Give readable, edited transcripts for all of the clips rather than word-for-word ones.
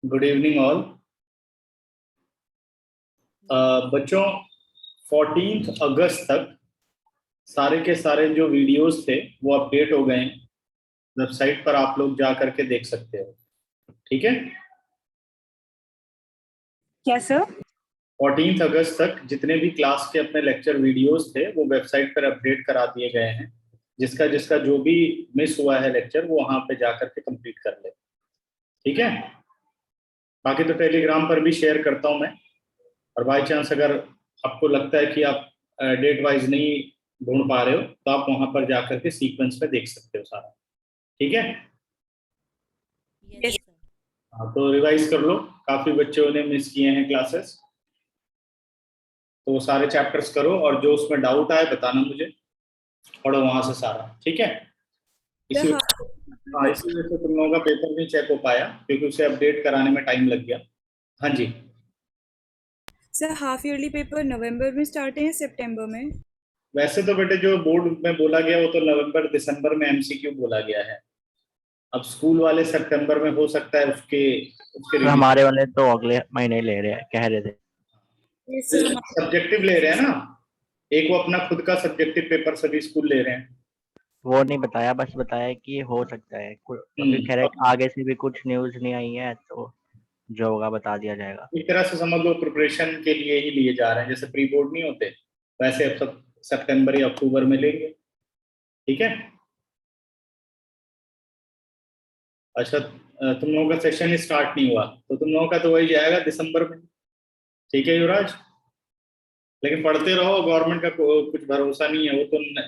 Good evening all. बच्चों, 14 अगस्त तक सारे के सारे जो वीडियोस थे वो अपडेट हो गए हैं। वेबसाइट पर आप लोग जा करके देख सकते हो। ठीक है। Yes sir. 14 अगस्त तक जितने भी क्लास के अपने लेक्चर वीडियोस थे वो वेबसाइट पर अपडेट करा दिए गए हैं। जिसका जिसका जो भी मिस हुआ है लेक्चर वो वहां पे जा करके कंप्लीट कर ले। ठीक है। बाकी तो टेलीग्राम पर भी शेयर करता हूं मैं। और बाई चांस अगर आपको लगता है कि आप डेट वाइज नहीं ढूंढ पा रहे हो तो आप वहां पर जाकर के सीक्वेंस में देख सकते हो सारा। ठीक है। यस हाँ, तो रिवाइज कर लो। काफी बच्चों ने मिस किए हैं क्लासेस, तो वो सारे चैप्टर्स करो और जो उसमें डाउट आए बताना मुझे। पढ़ो वहां से सारा। ठीक है। इसी सर। हाँ, इसी वजह से तुम लोगों का पेपर नहीं चेक हो पाया क्योंकि उसे अपडेट कराने में टाइम लग गया। हाँ जी। सर हाफ ईयरली पेपर नवंबर में स्टार्ट है या सितंबर में? वैसे तो बेटे जो बोर्ड में बोला गया वो तो नवंबर दिसंबर में एमसीक्यू बोला गया है। अब स्कूल वाले सितंबर में हो सकता है उसके उसके रिवीजन। हमारे वाले तो अगले महीने ले रहे हैं, कह रहे थे। Yes sir. सब्जेक्टिव ले रहे हैं ना। एक वो अपना खुद का सब्जेक्टिव पेपर सभी स्कूल ले रहे हैं। वो नहीं बताया, बस बताया कि हो सकता है अभी कह रहे आगे से भी कुछ न्यूज नहीं आई है तो जो होगा बता दिया जाएगा। एक तरह से समझ लो प्रिपरेशन के लिए ही लिए जा रहे हैं, जैसे प्री बोर्ड नहीं होते वैसे अब सब सितंबर या अक्टूबर में लेंगे। ठीक है। अच्छा, तुम लोगों का सेशन ही स्टार्ट नहीं हुआ तो तुम लोगों का तो वही जाएगा दिसंबर में। ठीक है युवराज। लेकिन पढ़ते रहो, गवर्नमेंट का कुछ भरोसा नहीं है।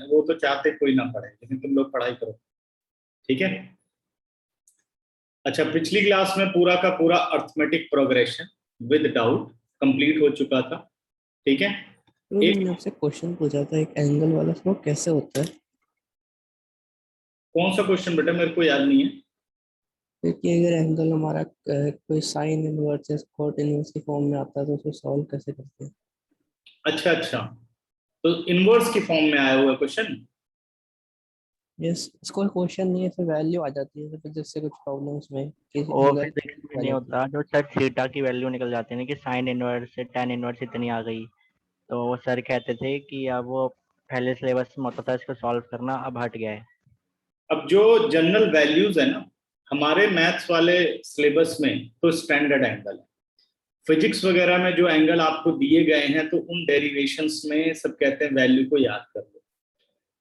वो तो चाहते कोई ना पढ़े, लेकिन तुम लोग पढ़ाई करो। ठीक है। अच्छा, पिछली क्लास में पूरा का पूरा arithmetic progression with doubt complete हो चुका था। ठीक है। तो मैंने आपसे क्वेश्चन पूछा था एक एंगल वाला, वो कैसे होता है? कौन सा क्वेश्चन बेटा, मेरे को याद नहीं है। क्योंकि अगर एंगल हमारा कोई साइन इनवर्स या कॉट इनवर्स की फॉर्म में आता है तो उसको सॉल्व कैसे करते हैं? अच्छा अच्छा, तो इनवर्स की फॉर्म में आया हुआ क्वेश्चन। यस, इसको क्वेश्चन नहीं है, फिर वैल्यू आ जाती है, तो फिर जिससे कुछ प्रॉब्लम्स में कि वो एंगल फिजिक्स में नहीं होता, जो सर थीटा की वैल्यू निकल जाती है ना कि साइन इनवर्स से tan इनवर्स इतनी आ गई, तो वो सर कहते थे कि अब वो पहले सिलेबस में होता था इसको सॉल्व करना, अब हट गया है। अब जो जनरल वैल्यूज है ना हमारे मैथ्स वाले सिलेबस में तो स्टैंडर्ड एंगल है। फिजिक्स वगैरह में जो एंगल आपको दिए गए हैं तो उन डेरिवेशंस में सब कहते हैं वैल्यू को याद कर लो।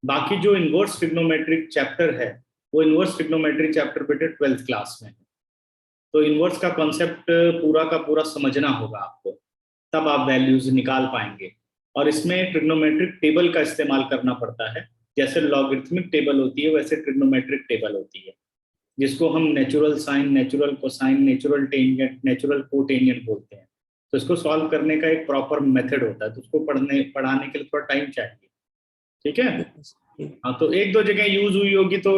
बाकी जो इनवर्स ट्रिग्नोमेट्रिक चैप्टर है वो इनवर्स ट्रिग्नोमेट्रिक चैप्टर बेटे 12th क्लास में है। तो इनवर्स का कॉन्सेप्ट पूरा का पूरा समझना होगा आपको, तब आप वैल्यूज निकाल पाएंगे। और इसमें ट्रिग्नोमेट्रिक टेबल का इस्तेमाल करना पड़ता है। जैसे लॉगरिथमिक टेबल होती है वैसे ट्रिग्नोमेट्रिक टेबल होती है, जिसको हम natural sine, natural cosine, natural tangent, natural cotangent बोलते हैं। तो इसको सॉल्व करने का एक प्रॉपर मेथड होता है, तो उसको पढ़ाने के लिए थोड़ा टाइम चाहिए। ठीक है। हाँ, तो एक दो जगह यूज हुई होगी तो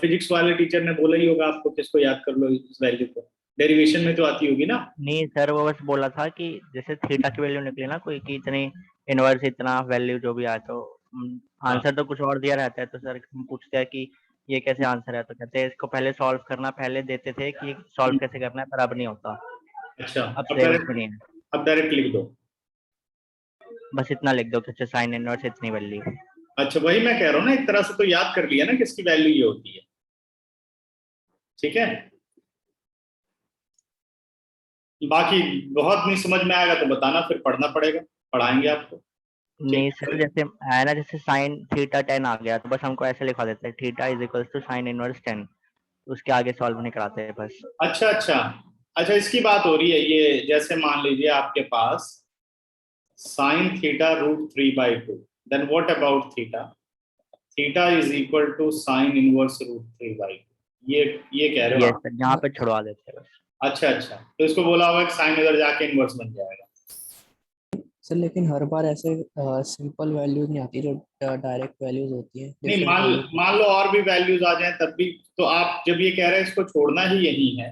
फिजिक्स वाले टीचर ने बोला ही होगा आपको कि इसको याद कर लो, इस वैल्यू को। डेरिवेशन में तो आती होगी ना। नहीं सर, वो बस बोला था कि जैसे थीटा की वैल्यू निकली ना कोई कि इतनी इनवर्स इतना वैल्यू जो भी आया, तो आंसर तो कुछ और दिया रहता है, तो सर हम पूछते हैं कि ये कैसे आंसर है, तो कहते हैं इसको पहले सॉल्व करना, पहले देते थे कि सॉल्व कैसे करना है, पर अब नहीं होता। अच्छा, अब सिलेबस में नहीं है। अब डायरेक्ट लिख दो। बस इतना लिख दो कि साइन इनवर्स इतनी वैल्यू। अच्छा, वही मैं कह रहा हूँ ना, एक तरह से तो याद कर लिया ना कि इसकी वैल्यू ये होती है। ठीक है। बाकी बहुत नहीं समझ में आएगा तो बताना, फिर पढ़ना पड़ेगा, पढ़ाएंगे आपको। नहीं सर, जैसे है ना, जैसे साइन थीटा 10 आ गया तो बस हमको ऐसे लिखवा देते हैं theta is equal to sine inverse 10, उसके आगे सॉल्व नहीं कराते हैं बस। अच्छा अच्छा अच्छा, इसकी बात हो रही है। ये जैसे मान लीजिए आपके पास sine theta √3/2, then what about theta? Theta is equal to sine inverse √3/2। ये कह रहे हो ये आप? सर यहाँ पे छुड़वा देते हैं बस। अच्छा अच्छा, तो इसको बोला होगा कि साइन इधर जाके इनवर्स बन जाएगा। सर लेकिन हर बार ऐसे सिंपल वैल्यूज नहीं आती, जो डायरेक्ट वैल्यूज होती है, नहीं, डिफरेंट वैल्यूज। मान लो और भी वैल्यूज आ जाए तब भी तो आप जब ये कह रहे हैं इसको छोड़ना ही यही है।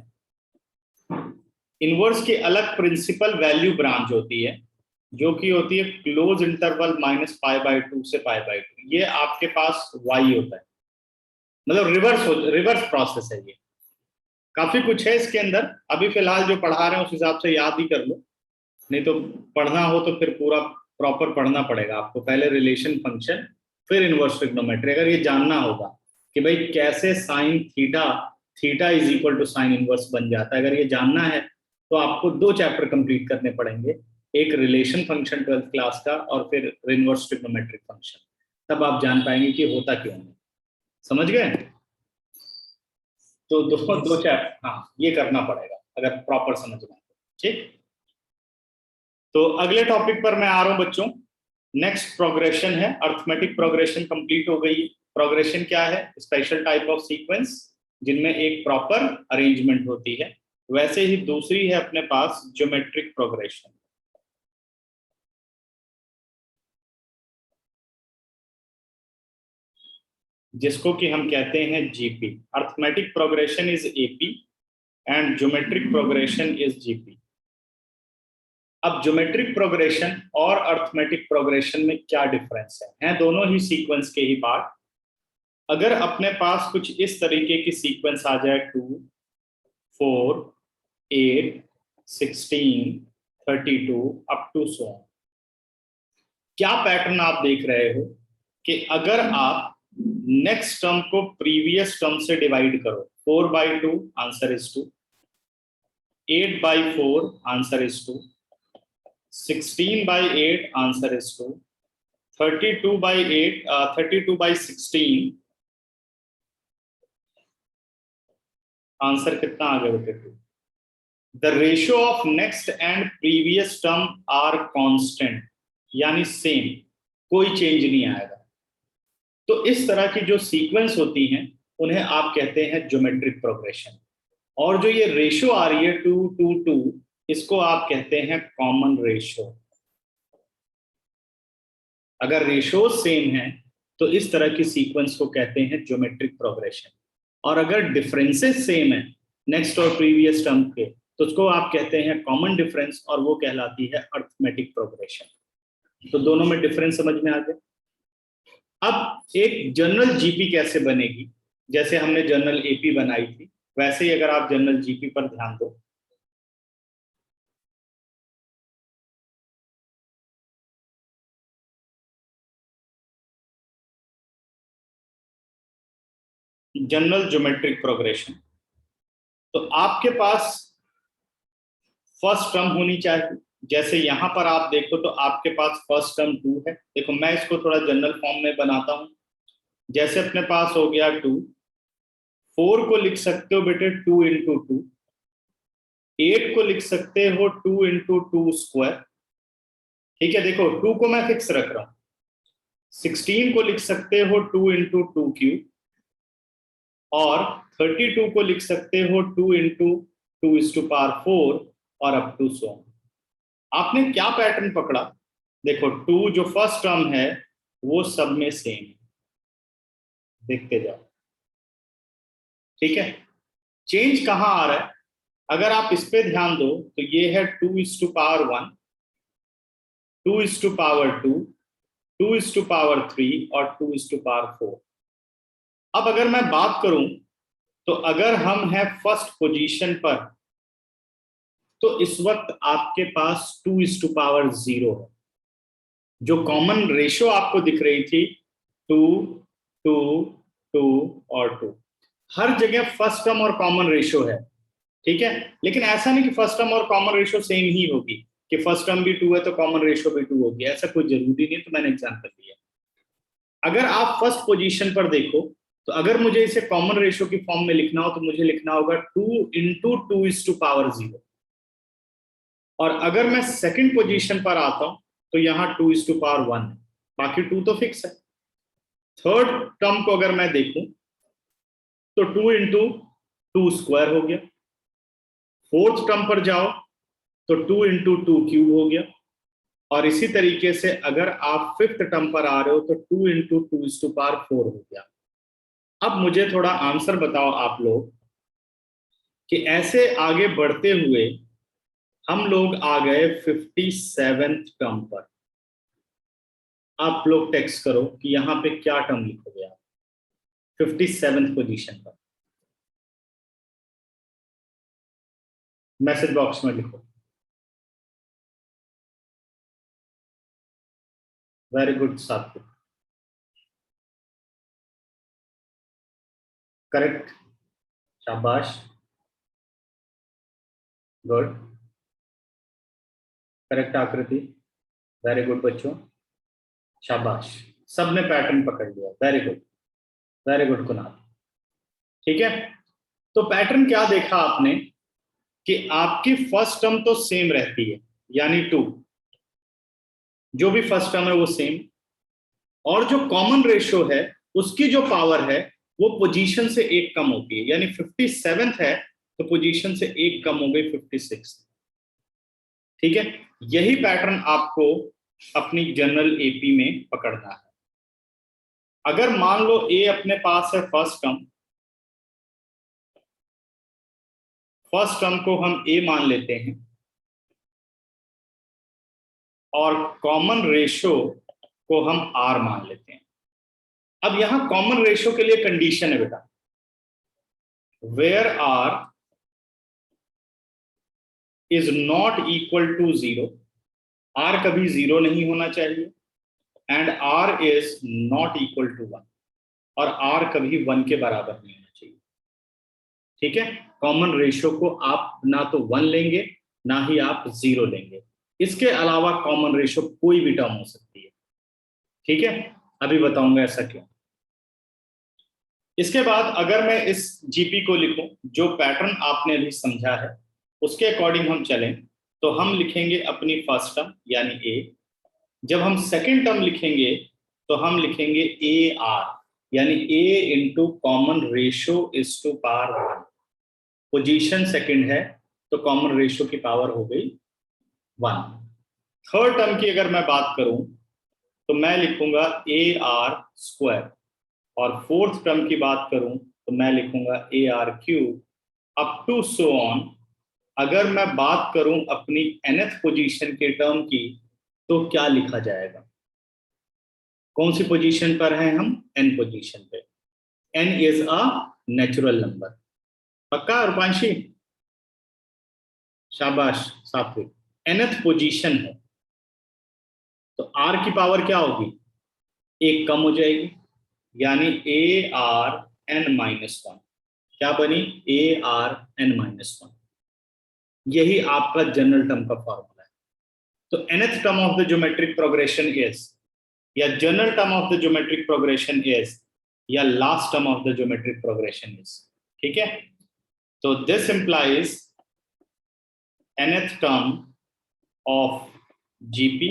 इनवर्स की अलग प्रिंसिपल वैल्यू ब्रांच होती है जो कि होती है क्लोज इंटरवल -π/2 से π/2। ये आपके पास y होता है, मतलब रिवर्स प्रोसेस है ये। काफी कुछ है इसके अंदर, अभी फिलहाल जो पढ़ा रहे हैं उस हिसाब से याद ही कर लो, नहीं तो पढ़ना हो तो फिर पूरा प्रॉपर पढ़ना पड़ेगा आपको, पहले रिलेशन फंक्शन फिर इनवर्स ट्रिग्नोमेट्री। अगर ये जानना होगा कि भाई कैसे sine theta, theta is equal to sine inverse बन जाता है, अगर ये जानना है तो आपको 2 चैप्टर कंप्लीट करने पड़ेंगे, एक रिलेशन फंक्शन 12th क्लास का और फिर इनवर्स ट्रिग्नोमेट्रिक फंक्शन, तब आप जान पाएंगे कि होता क्यों है। समझ गए? तो दो चैप्टर, हाँ ये करना पड़ेगा अगर प्रॉपर समझना है। ठीक, तो अगले टॉपिक पर मैं आ रहा हूं बच्चों। नेक्स्ट प्रोग्रेशन है, अर्थमेटिक प्रोग्रेशन कंप्लीट हो गई। प्रोग्रेशन क्या है? स्पेशल टाइप ऑफ सीक्वेंस जिनमें एक प्रॉपर अरेंजमेंट होती है। वैसे ही दूसरी है अपने पास ज्योमेट्रिक प्रोग्रेशन। जिसको कि हम कहते हैं GP. Arithmetic progression is AP and geometric progression is GP. अब ज्योमेट्रिक प्रोग्रेशन और अर्थमेटिक प्रोग्रेशन में क्या डिफरेंस है? हैं दोनों ही सीक्वेंस के ही पार्ट। अगर अपने पास कुछ इस तरीके की सीक्वेंस आ जाए 2, 4, 8, 16, 32 अप टू सो, क्या पैटर्न आप देख रहे हो कि अगर आप नेक्स्ट टर्म को प्रीवियस टर्म से डिवाइड करो, 4/2 answer is 2, 8/4 answer is 2, 16/8 answer is 2, 32/8 32/16 answer कितना आ गया बेटे? 2। The ratio of next and previous term are constant, यानी सेम, कोई चेंज नहीं आएगा। तो इस तरह की जो सीक्वेंस होती हैं उन्हें आप कहते हैं ज्योमेट्रिक प्रोग्रेशन। और जो ये रेशियो आ रही है 2, 2, 2, इसको आप कहते हैं कॉमन रेशियो। अगर रेशियो सेम है तो इस तरह की सीक्वेंस को कहते हैं ज्योमेट्रिक प्रोग्रेशन, और अगर डिफरेंसेस सेम है नेक्स्ट और प्रीवियस टर्म के तो उसको आप कहते हैं कॉमन डिफरेंस, और वो कहलाती है अर्थमेटिक प्रोग्रेशन। तो दोनों में डिफरेंस समझ में आ गया। अब एक जनरल जीपी कैसे बनेगी? जैसे हमने जनरल एपी बनाई थी वैसे ही अगर आप जनरल जीपी पर ध्यान दो, जनरल ज्योमेट्रिक प्रोग्रेशन, तो आपके पास फर्स्ट टर्म होनी चाहिए। जैसे यहां पर आप देखो तो आपके पास फर्स्ट टर्म 2 है। देखो मैं इसको थोड़ा जनरल फॉर्म में बनाता हूं। जैसे अपने पास हो गया 2, 4 को लिख सकते हो बेटे 2 इंटू 2, 8 को लिख सकते हो 2 इंटू 2 स्क्वायर। ठीक है, देखो 2 को मैं फिक्स रख रहा हूं। 16 को लिख सकते हो 2 इंटू 2 क्यूब, और 32 को लिख सकते हो 2 इंटू 2⁴ और अप टू सो। आपने क्या पैटर्न पकड़ा? देखो 2 जो फर्स्ट टर्म है वो सब में सेम है, देखते जाओ। ठीक है, चेंज कहां आ रहा है? अगर आप इस पे ध्यान दो तो ये है 2:1, 2:2, 2:3 और 2:4। अब अगर मैं बात करूं तो अगर हम हैं फर्स्ट पोजीशन पर तो इस वक्त आपके पास 2:0 है। जो कॉमन रेशियो आपको दिख रही थी 2, 2, 2 और 2, हर जगह फर्स्ट टर्म और कॉमन रेशियो है। ठीक है, लेकिन ऐसा नहीं कि फर्स्ट टर्म और कॉमन रेशियो सेम ही होगी, कि फर्स्ट टर्म भी 2 है तो कॉमन रेशियो भी 2 होगी, ऐसा कोई जरूरी नहीं। तो मैंने एग्जांपल दिया। अगर आप फर्स्ट पोजीशन पर देखो तो अगर मुझे इसे कॉमन रेशियो की फॉर्म में लिखना हो तो मुझे लिखना होगा 2 इंटू 2:0। और अगर मैं सेकंड पोजीशन पर आता हूं तो यहाँ 2:1 है, बाकी 2 तो फिक्स है। थर्ड टर्म को अगर मैं देखूं तो 2 इंटू 2 स्क्वायर हो गया। फोर्थ टर्म पर जाओ तो 2 इंटू 2 क्यूब हो गया। और इसी तरीके से अगर आप फिफ्थ टर्म पर आ रहे हो तो 2 इंटू 2⁴ हो गया। अब मुझे थोड़ा आंसर बताओ आप लोग कि ऐसे आगे बढ़ते हुए हम लोग आ गए 57th टर्म पर। आप लोग टेक्स्ट करो कि यहां पे क्या टर्म लिखोगे आप 57th पोजीशन पर। मैसेज बॉक्स में लिखो। वेरी गुड सात्विक, करेक्ट, शाबाश, गुड, करेक्ट आकृति, वेरी गुड बच्चों, शाबाश, सबने पैटर्न पकड़ लिया, very good, very good Kunal. ठीक है, तो पैटर्न क्या देखा आपने कि आपकी फर्स्ट टर्म तो सेम रहती है, यानी 2, जो भी फर्स्ट टर्म है वो सेम, और जो कॉमन रेशियो है उसकी जो पावर है वो पोजीशन से 1 कम होती है, यानी 57th है तो पोजीशन से 1 कम हो गई 56। ठीक है, यही पैटर्न आपको अपनी जनरल एपी में पकड़ना है। अगर मान लो ए अपने पास है फर्स्ट टर्म को हम ए मान लेते हैं, और कॉमन रेशियो को हम आर मान लेते हैं। अब यहां कॉमन रेशियो के लिए कंडीशन है बेटा, where r is not equal to 0, r कभी 0 नहीं होना चाहिए, and r is not equal to 1, और आर कभी 1 के बराबर नहीं होना चाहिए। ठीक है, कॉमन रेशियो को आप ना तो 1 लेंगे ना ही आप 0 लेंगे, इसके अलावा कॉमन रेशियो कोई भी टर्म हो सकती है। ठीक है, अभी बताऊंगा ऐसा क्यों। इसके बाद अगर मैं इस जीपी को लिखूं, जो पैटर्न आपने अभी समझा है उसके अकॉर्डिंग हम चलें, तो हम लिखेंगे अपनी फर्स्ट टर्म यानी ए। जब हम सेकेंड टर्म लिखेंगे तो हम लिखेंगे ए आर, यानी A into common ratio is to power 1। Position second है तो कॉमन रेशियो की पावर हो गई 1। थर्ड टर्म की अगर मैं बात करूं तो मैं लिखूंगा ए आर स्क्वायर, और फोर्थ टर्म की बात करूं तो मैं लिखूंगा a r cube, up to so on. अगर मैं बात करूं अपनी nth पोजीशन के टर्म की तो क्या लिखा जाएगा? कौन सी पोजीशन पर हैं हम? n पोजीशन पे। n is a natural number. पक्का रूपांशी? शाबाश सात्विक, nth पोजीशन है तो r की पावर क्या होगी? 1 कम हो जाएगी, यानी ए आर एन माइनस 1। क्या बनी? A r n minus 1। यही आपका जनरल टर्म का फॉर्मूला है। तो nth term of the geometric progression is, या general term of the geometric progression is, या last term of the geometric progression is. ठीक है, तो this implies nth term of GP,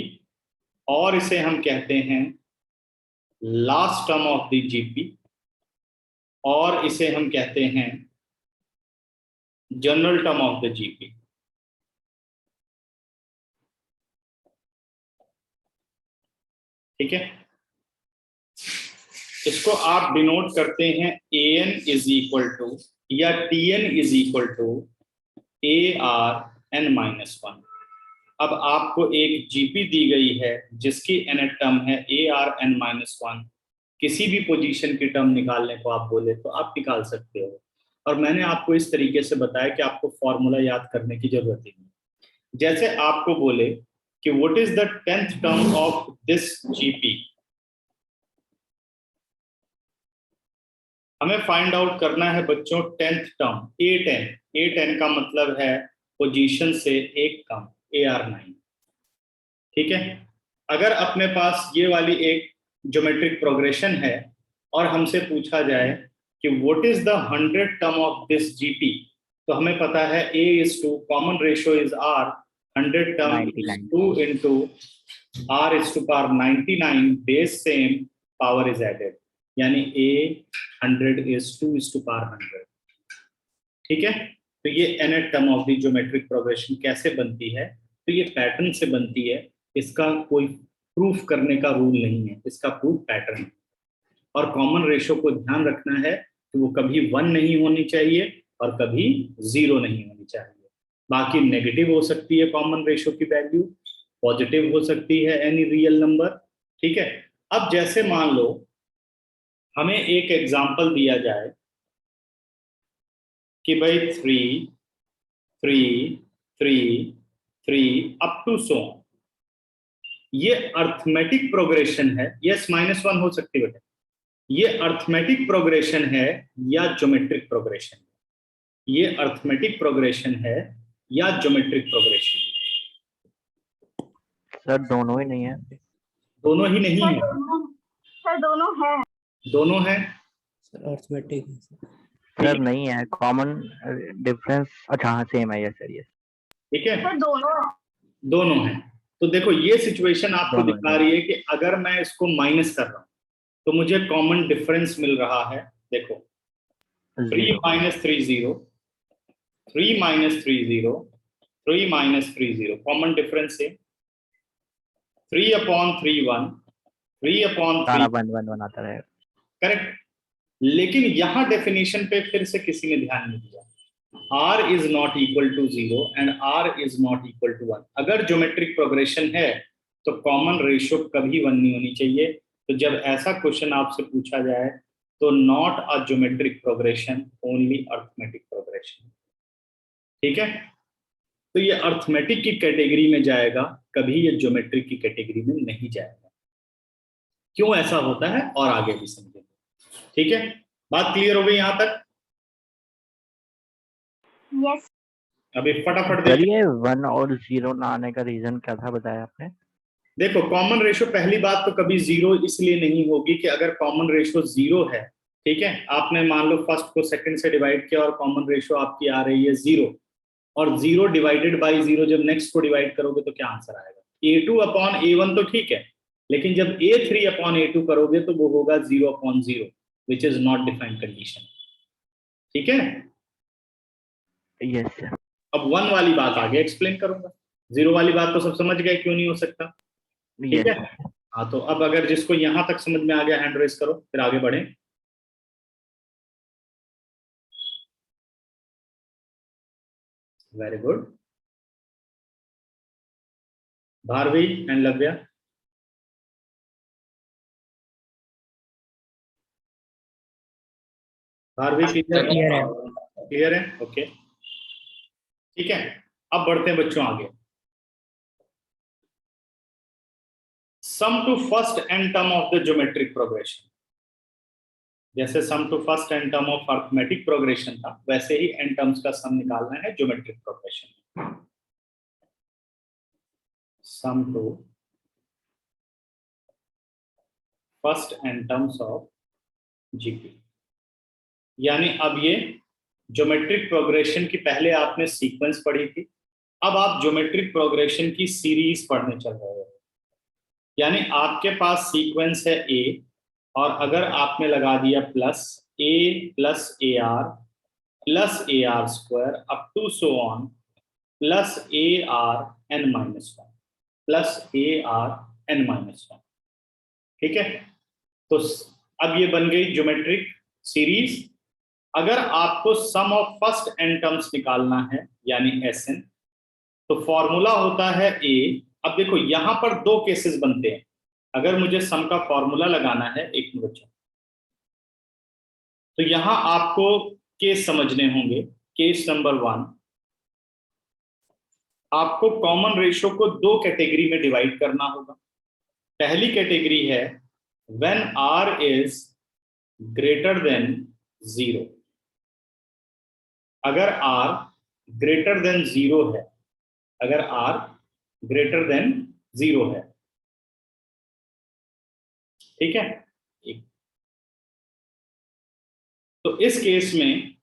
और इसे हम कहते हैं last term of the GP, और इसे हम कहते हैं general term of the GP. ठीक है, इसको आप डिनोट करते हैं A N is equal to, या T N is equal to a r n minus 1। अब आपको एक जीपी दी गई है जिसकी nth टर्म है ए आर एन माइनस 1। किसी भी पोजीशन की टर्म निकालने को आप बोले तो आप निकाल सकते हो, और मैंने आपको इस तरीके से बताया कि आपको फॉर्मूला याद करने की जरूरत ही नहीं। जैसे आपको बोले कि what is the 10th term of this GP, हमें फाइंड आउट करना है बच्चों 10th टर्म A10। A10 का मतलब है पोजीशन से 1 कम, AR9। ठीक है, अगर अपने पास ये वाली एक ज्योमेट्रिक प्रोग्रेशन है और हमसे पूछा जाए कि what is the 100th term of this GP, तो हमें पता है A is to common ratio is R, 100 term 2 into R is to power 99, base same, power is added, यानी A 100 is 2 is to power 100। ठीक है, तो ये nth term of the geometric progression कैसे बनती है? तो ये पैटर्न से बनती है, इसका कोई प्रूफ करने का रूल नहीं है, इसका प्रूफ पैटर्न है। और कॉमन रेशियो को ध्यान रखना है कि वो कभी 1 नहीं होनी चाहिए और कभी 0 नहीं होनी चाहिए। बाकी नेगेटिव हो सकती है कॉमन रेशियो की वैल्यू, पॉजिटिव हो सकती है एनी रियल नंबर। ठीक है, अब जैसे मान लो हमें एक एग्जाम्पल दिया जाए कि भाई 3 3 3 3 अप टू सो ऑन। ये अर्थमेटिक प्रोग्रेशन है। यस -1 हो सकती है बेटा। ये अर्थमेटिक प्रोग्रेशन है या ज्योमेट्रिक प्रोग्रेशन है? ये अर्थमेटिक प्रोग्रेशन है या ज्योमेट्रिक प्रोग्रेशन? सर दोनों ही नहीं है। दोनों ही नहीं है। सर दोनों है। दोनों है। सर अर्थमेटिक है सर। सर नहीं है, कॉमन डिफरेंस। अच्छा हाँ सेम है, यस सर यस। ठीक है, सर दोनों है। दोनों है। तो देखो ये सिचुएशन आपको दोनों दिखा रही है कि अगर मैं इसको माइनस कर रहा हूं तो मुझे कॉमन डिफरेंस मिल रहा है। देखो 3 - 3 0, 3 - 3 0, 3 - 3 0, कॉमन डिफरेंस है 3/3 1, 3/3। सारा 1 1 1 आता रहेगा। करेक्ट। लेकिन यहां डेफिनेशन पे फिर से किसी ने ध्यान नहीं दिया। r is not equal to 0 and r is not equal to 1। अगर ज्योमेट्रिक प्रोग्रेशन है तो कॉमन रेशियो कभी 1 नहीं होनी चाहिए। तो जब ऐसा क्वेश्चन आपसे पूछा जाए तो not a geometric progression, only arithmetic progression. ठीक है, तो ये अर्थमेटिक की कैटेगरी में जाएगा, कभी ये ज्योमेट्रिक की कैटेगरी में नहीं जाएगा। क्यों ऐसा होता है और आगे भी समझेंगे। ठीक है, बात क्लियर हो गई यहां तक? यस। अभी फटाफट सर देखिए। ये 1 और 0 ना आने का रीजन क्या था बताया आपने? देखो कॉमन रेशियो, पहली बात तो कभी 0 इसलिए नहीं होगी कि अगर कॉमन रेशियो 0 है, ठीक है, आपने मान लो फर्स्ट को सेकंड से डिवाइड किया और कॉमन रेशियो आपकी आ रही है 0, और 0 डिवाइडेड बाई 0 जब नेक्स्ट को डिवाइड करोगे तो क्या आंसर आएगा? A2/A1 तो ठीक है, लेकिन जब A3/A2 करोगे तो वो होगा 0/0, which is not defined condition. ठीक है, यस सर। अब 1 वाली बात आगे एक्सप्लेन करूंगा। 0 वाली बात तो सब समझ गए क्यों नहीं हो सकता। ठीक है, हाँ, तो अब अगर जिसको यहां तक समझ में आ गया हैंड रेस करो, फिर आगे बढ़े। Very good. Bharvi and Lavya. Bharvi clear है? ओके, ठीक है। अब बढ़ते हैं बच्चों आगे। Sum to first n term of the geometric progression. जैसे sum to first n term of arithmetic progression था, वैसे ही एन टर्म्स का सम निकालना है geometric progression. Sum to first n terms of GP. यानी अब ये ज्योमेट्रिक प्रोग्रेशन की पहले आपने सीक्वेंस पढ़ी थी, अब आप ज्योमेट्रिक प्रोग्रेशन की सीरीज पढ़ने चल रहे हो। यानी आपके पास सीक्वेंस है ए, और अगर आपने लगा दिया plus a plus AR plus AR² up to so on plus ARn-1 plus ARn-1। ठीक है, तो अब ये बन गई ज्योमेट्रिक सीरीज। अगर आपको सम ऑफ फर्स्ट एन टर्म्स निकालना है यानी Sn, तो फॉर्मूला होता है A। अब देखो यहां पर दो केसेस बनते हैं। अगर मुझे सम का फॉर्मूला लगाना है, एक मिनट बच्चा, तो यहां आपको केस समझने होंगे। केस नंबर 1, आपको कॉमन रेशियो को दो कैटेगरी में डिवाइड करना होगा। पहली कैटेगरी है when R is greater then 0। अगर R ग्रेटर देन 0 है, अगर R ग्रेटर देन 0 है, ठीक है। तो इस केस में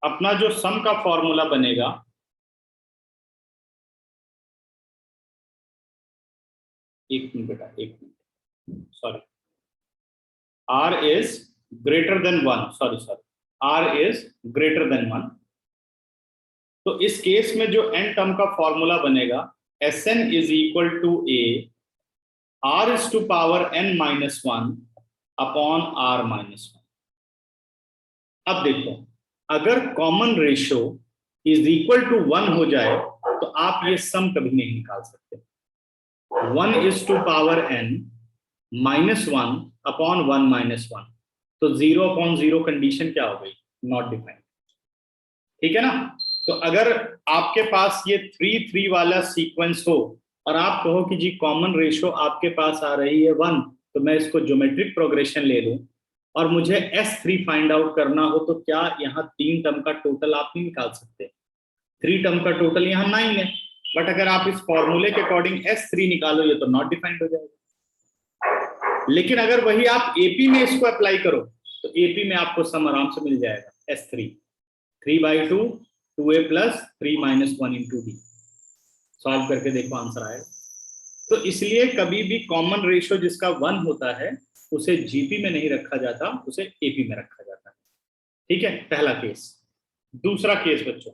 अपना जो सम का फॉर्मूला बनेगा, एक मिनट बेटा, एक minute, sorry, R is greater than 1, sorry, R is greater than 1। तो इस केस में जो n टर्म का फॉर्मूला बनेगा, Sn is equal to A R is to power n-1 upon R-1। अब देखो, अगर common ratio is equal to 1 हो जाए तो आप ये सम कभी नहीं निकाल सकते। 1 is to power n-1 upon 1-1, तो 0/0 कंडीशन क्या हो गई? Not defined. ठीक है ना। तो अगर आपके पास ये 3-3 वाला सीक्वेंस हो और आप कहो कि जी कॉमन रेशो आपके पास आ रही है 1, तो मैं इसको ज्योमेट्रिक प्रोग्रेशन ले लूं और मुझे S3 फाइंड आउट करना हो, तो क्या यहाँ 3 टर्म का टोटल आप नहीं निकाल सकते? 3 टर्म का टोटल यहाँ 9 है, बट अगर आप इस फॉर्मूले के अकॉर्डिंग S3 निकालो, ये तो नॉट डिफाइंड हो जाएगा। लेकिन अगर वही आप एपी में इसको अप्लाई करो तो एपी में आपको सम आराम से मिल जाएगा। S3 3/2 2a + 3 - 1 × d। सॉल्व करके देखो आंसर आएगा। तो इसलिए कभी भी कॉमन रेशियो जिसका 1 होता है उसे जीपी में नहीं रखा जाता, उसे एपी में रखा जाता है। ठीक है, पहला केस। दूसरा केस बच्चों,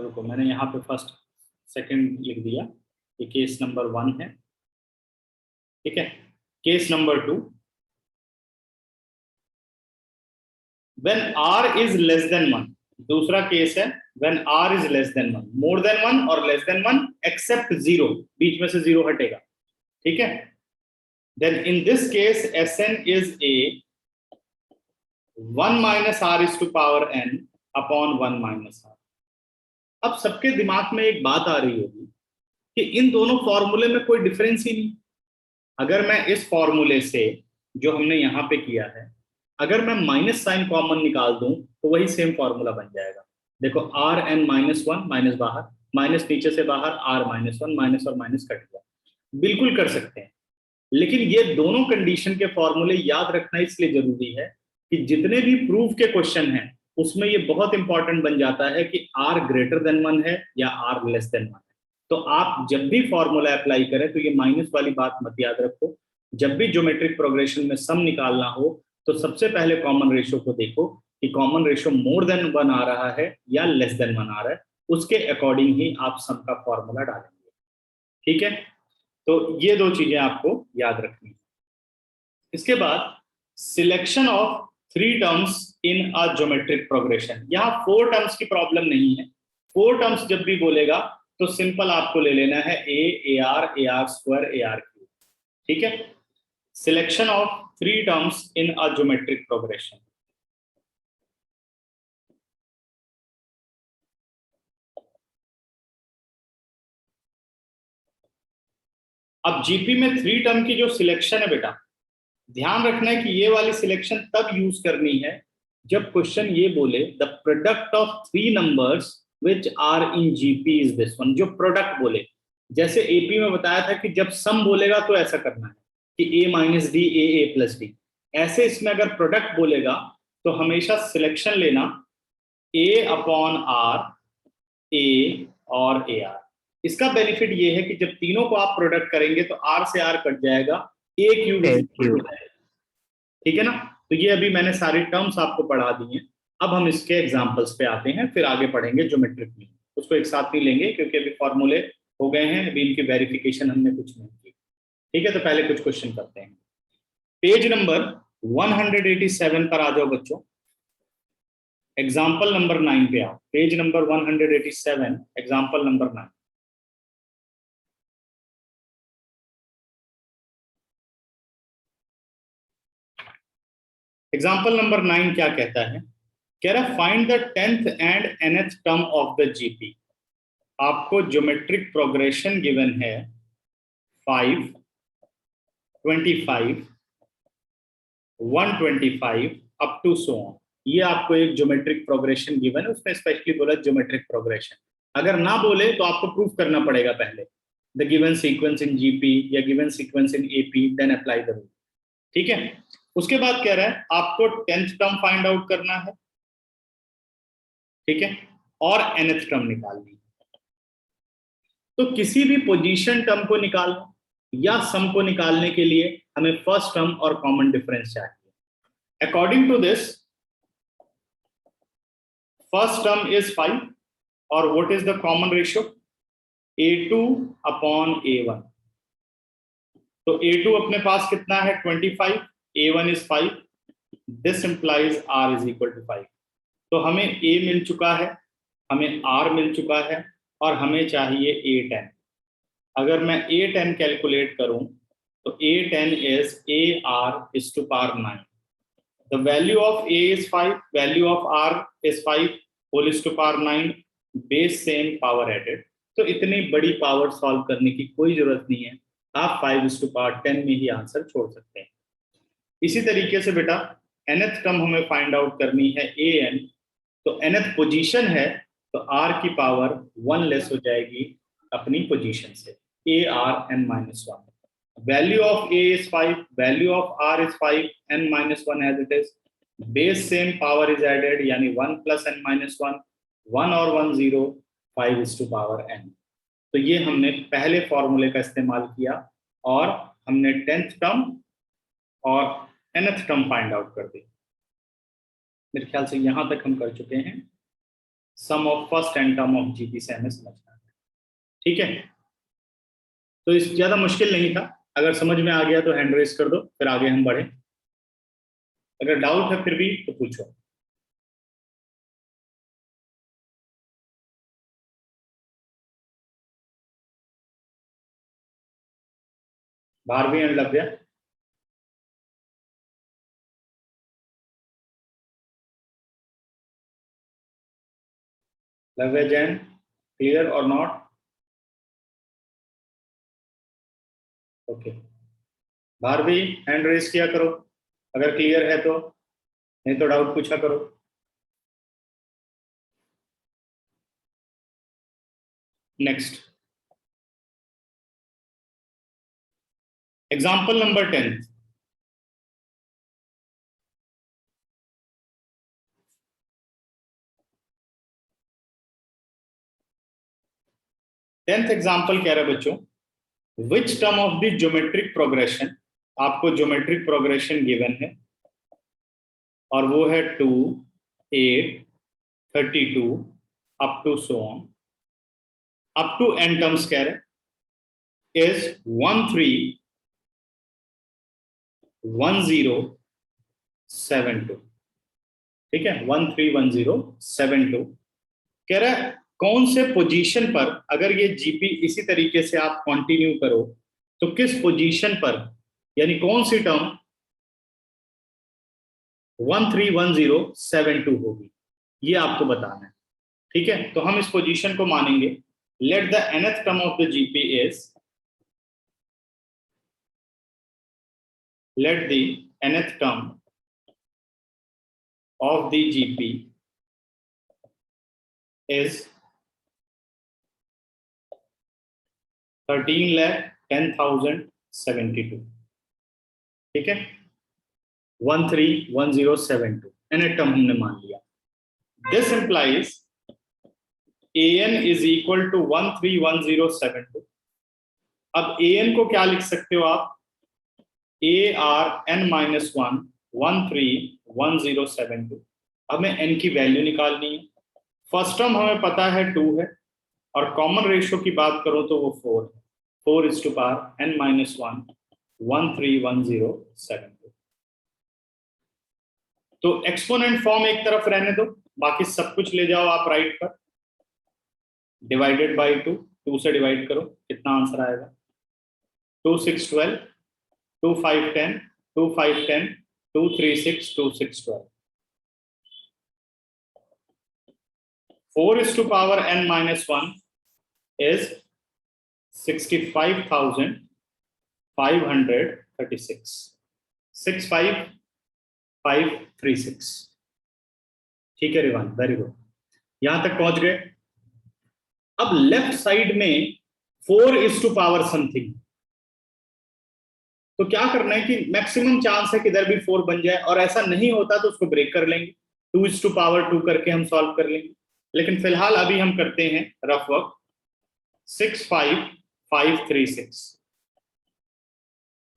रुको मैंने यहाँ पे फर्स्ट सेकंड लिख दिया, ये केस नंबर 1 है। ठीक है, case number 2, when r is less than 1। दूसरा केस है when r is less than 1, more than 1 और less than 1 except 0, बीच में से 0 हटेगा। ठीक है, then in this case Sn is a 1 - r⁻n upon 1 - r। अब सबके दिमाग में एक बात आ रही होगी कि इन दोनों फॉर्मूले में कोई डिफरेंस ही नहीं। अगर मैं इस फॉर्मूले से जो हमने यहाँ पे किया है, अगर मैं माइनस साइन कॉमन निकाल दूं तो वही सेम फॉर्मूला बन जाएगा। देखो Rn -1 माइनस बाहर, माइनस नीचे से बाहर, R -1 माइनस और माइनस कट गया। बिल्कुल कर सकते हैं, लेकिन ये दोनों कंडीशन के फॉर्मूले याद रखना इसलिए जरूरी है कि जितने भी प्रूफ के क्वेश्चन हैं उसमें ये बहुत इंपॉर्टेंट बन जाता है कि R > 1 है या R < 1 है। तो आप जब भी फॉर्मूला अप्लाई करें तो ये माइनस वाली बात मत याद रखो। जब भी ज्योमेट्रिक प्रोग्रेशन में सम निकालना हो तो सबसे पहले कॉमन रेशियो को देखो कि कॉमन रेशियो मोर देन 1 आ रहा है या लेस देन 1 आ रहा है, उसके अकॉर्डिंग ही आप सम का फॉर्मूला डालेंगे। ठीक है, तो ये दो चीजें आपको याद रखनी है। इसके बाद selection of 3 terms in a geometric progression. यहाँ 4 टर्म्स की प्रॉब्लम नहीं है। 4 टर्म्स जब भी बोलेगा तो सिंपल आपको ले लेना है a, ar, ar², ar3। ठीक है, selection of 3 terms in a geometric progression. अब जीपी में 3 टर्म की जो सिलेक्शन है बेटा, ध्यान रखना है कि ये वाली सिलेक्शन तब यूज करनी है जब क्वेश्चन ये बोले the product of 3 numbers which are in GP is this one. जो प्रोडक्ट बोले, जैसे एपी में बताया था कि जब सम बोलेगा तो ऐसा करना है कि a - d a + d। ऐसे इसमें अगर प्रोडक्ट बोलेगा तो हमेशा सिलेक्शन लेना a/r, a और ar। इसका बेनिफिट ये है कि जब तीनों को आप प्रोडक्ट करेंगे तो r से r कट जाएगा, a³ हो जाएगा। ठीक है ना, तो ये अभी मैंने सारी टर्म्स आपको पढ़ा दी हैं। अब हम इसके एग्जांपल्स पे आते हैं, फिर आगे पढ़ेंगे ज्योमेट्रिक में। उसको एक साथ नहीं लेंगे क्योंकि अभी फॉर्मूले हो गए हैं, अभी इनकी वेरिफिकेशन हमने कुछ नहीं की। ठीक है, तो पहले कुछ क्वेश्चन करते हैं। पेज नंबर 187 पर आ जाओ बच्चों, एग्जाम्पल नंबर 9 पे आओ। Page number 187, example number 9। Example number 9 क्या कहता है? कह रहा find the 10th and nth term of the GP. आपको ज्योमेट्रिक प्रोग्रेशन गिवन है 5, 25, 125 अप टू सो ऑन। ये आपको एक ज्योमेट्रिक प्रोग्रेशन गिवन है, उसमें स्पेशली बोला ज्योमेट्रिक प्रोग्रेशन। अगर ना बोले तो आपको प्रूफ करना पड़ेगा पहले the given sequence in GP या given sequence in AP, then apply the rule. ठीक है, उसके बाद कह रहा है आपको 10th टर्म फाइंड आउट करना है। ठीक है, और nth टर्म निकालनी है। तो किसी भी पोजीशन टर्म को निकालना या सम को निकालने के लिए हमें फर्स्ट टर्म और कॉमन डिफरेंस चाहिए। According to this first term is 5 और what is the common ratio? a2/a1। तो a2 अपने पास कितना है? 25, a1 is 5, this implies r = 5। तो हमें a मिल चुका है, हमें r मिल चुका है और हमें चाहिए a10। अगर मैं a10 कैलकुलेट करूं तो a10 is ar⁻9। The value of a is 5, value of r is 5 whole is to power 9, base same power added. तो इतनी बड़ी पावर सॉल्व करने की कोई जरूरत नहीं है, आप 5 to power 10 में ही आंसर छोड़ सकते हैं। इसी तरीके से बेटा nth टर्म हमें फाइंड आउट करनी है an, तो nth पोजीशन है तो r की पावर 1 लेस हो जाएगी अपनी पोजीशन से, arn-1। Value of a is 5, value of r is 5, n-1 as it is, base same power is added यानी 1 + n-1, 1 और 1 0, 5 to power n। तो ये हमने पहले फॉर्मूले का इस्तेमाल किया और हमने 10th टर्म और nth टर्म फाइंड आउट कर दी। मेरे ख्याल से यहां तक हम कर चुके हैं, sum of first n term of GP से हमें समझना है, ठीक है। तो इस ज्यादा मुश्किल नहीं था, अगर समझ में आ गया तो हैंड रेस कर दो, फिर आगे हम बढ़े। अगर डाउट है फिर भी तो पूछो। भारवी एंड लव्या, लव्या जैन, क्लियर और not? Okay, Bharvi hand raise किया करो अगर क्लियर है तो, नहीं तो डाउट पूछा करो। Next example number 10। Tenth example कह रहे बच्चों, which term of the geometric progression, आपको ज्योमेट्रिक प्रोग्रेशन गिवन है और वो है 2, 8, 32 up to so on, up to n terms कह रहे, इज 1 3 1 0 7 2, ठीक है, 1 3 1 0 7 2। कह रहा है कौन से पोजीशन पर, अगर ये जीपी इसी तरीके से आप कंटिन्यू करो तो किस पोजीशन पर, यानी कौन सी टर्म 1 3 1 0 7 2 होगी, ये आपको बताना है, ठीक है। तो हम इस पोजीशन को मानेंगे, let the nth term of the GP is, let the nth term of the GP is 13,10,072, ठीक है, 1 3 1 0 7 2 nth टर्म हमने मान लिया। This implies an is equal to 1 3 1 0 7 2। अब an को क्या लिख सकते हो आप, arn-1 1 3 1 0 7 2। हमें n की वैल्यू निकालनी है, फर्स्ट टर्म हमें पता है 2 है और कॉमन रेशियो की बात करो तो वो 4 है, 4 is to power n-1 1 3 1 0 7 2। तो एक्सपोनेंट फॉर्म एक तरफ रहने दो, बाकी सब कुछ ले जाओ आप राइट पर, डिवाइडेड बाय 2, 2 से डिवाइड करो, कितना आंसर आएगा, 2 6 12, 2 5 10, 2 5 10, 2 3 6, 2 6 12। 4 is to power n-1 is 65,536, 65536, ठीक है रिवान, वेरी गुड, यहां तक पहुंच गए। अब लेफ्ट साइड में 4 is to power समथिंग, तो क्या करना है कि मैक्सिमम चांस है कि इधर भी 4 बन जाए, और ऐसा नहीं होता तो उसको ब्रेक कर लेंगे, 2 is to power 2 करके हम सॉल्व कर लेंगे। लेकिन फिलहाल अभी हम करते हैं रफ वर्क, 65536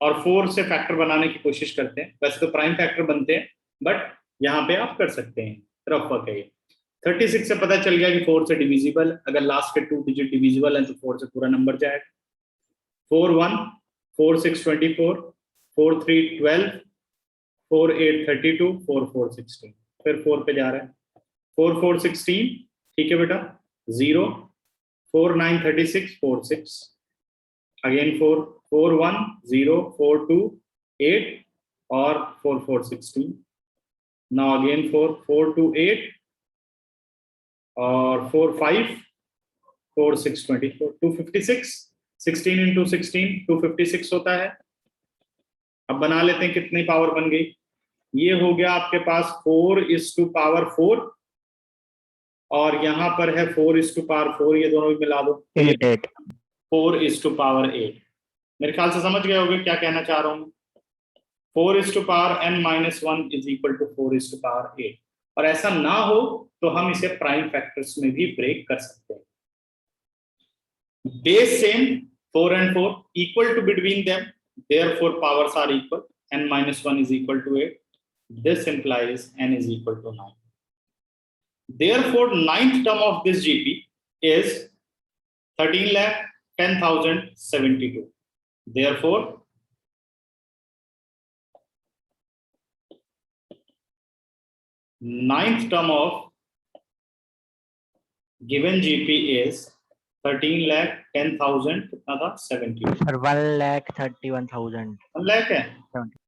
और 4 से फैक्टर बनाने की कोशिश करते हैं, वैसे तो प्राइम फैक्टर बनते हैं बट यहाँ पे आप कर सकते हैं, रफ वर्क है ये। 36 से पता चल गया कि 4 से डिविजिबल, अगर लास्ट के 2 डिजिट डिविजिबल है तो 4 से पूरा नंबर जाएगा। 4 1 4 6 24, 4 3 12, 4 8 32, 4 4 16, फिर 4 पे जा रहा है, 4 4 16, ठीक है बेटा, 0, 4 9 36, 4 6, अगेन 4 4 1 0, 4 2 8 और 4 4 16, नाउ अगेन 4, 4 to 8 और 4 5 4 6 24 256, 16 into 16 256 होता है। अब बना लेते हैं कितनी पावर बन गई। ये हो गया आपके पास 4:4 और यहाँ पर है 4:4, ये दोनों भी मिला दो 8 4:8। मेरे ख्याल से समझ गए होंगे क्या कहना चाह रहा हूँ। 4:n-1 is equal to 4:8। और ऐसा ना हो तो हम इसे प्राइम फैक्टर्स में भी ब्रेक कर सकते हैं। Base same 4 and 4 equal to between them, therefore powers are equal. n-1 is equal to 8. This implies n is equal to 9. Therefore, ninth term of this GP is 13,10,072. Therefore, ninth term of given GP is 13,10,000 कितना था 72 sir 1,31,000 1 lakh है।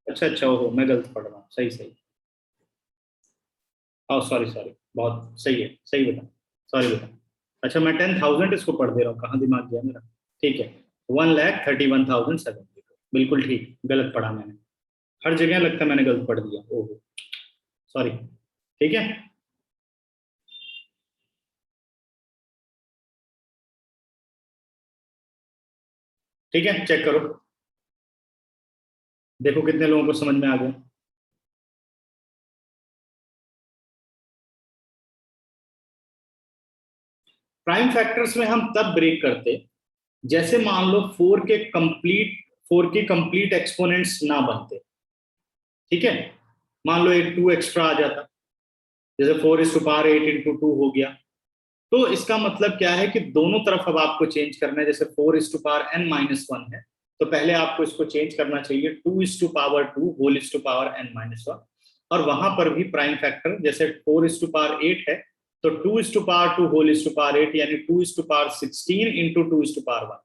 अच्छा ओहो मैं गलत पढ़ रहा हूँ। सही सॉरी बहुत सही है, सही बता, सॉरी बता। अच्छा मैं 10,000 इसको पढ़ दे रहा हूँ, कहाँ दिमाग गया मेरा। ठीक है 1,31,072 बिल्कुल ठीक, गलत पढ़ा मैंने, हर जगह लगता है मैंने गलत पढ़ दिया, ओहो सॉरी। ठीक है ठीक है, चेक करो, देखो कितने लोगों को समझ में आ गया। प्राइम फैक्टर्स में हम तब ब्रेक करते जैसे मान लो 4 के कंप्लीट एक्सपोनेंट्स ना बनते। ठीक है, मान लो एक 2 एक्स्ट्रा आ जाता, जैसे 4:8 into 2 हो गया, तो इसका मतलब क्या है कि दोनों तरफ अब आपको चेंज करना है। जैसे 4:n-1 है तो पहले आपको इसको चेंज करना चाहिए 2:2 whole/n-1, और वहां पर भी प्राइम फैक्टर जैसे 4:8 है तो 2:2 whole/8 यानी 2:16 into 2:1,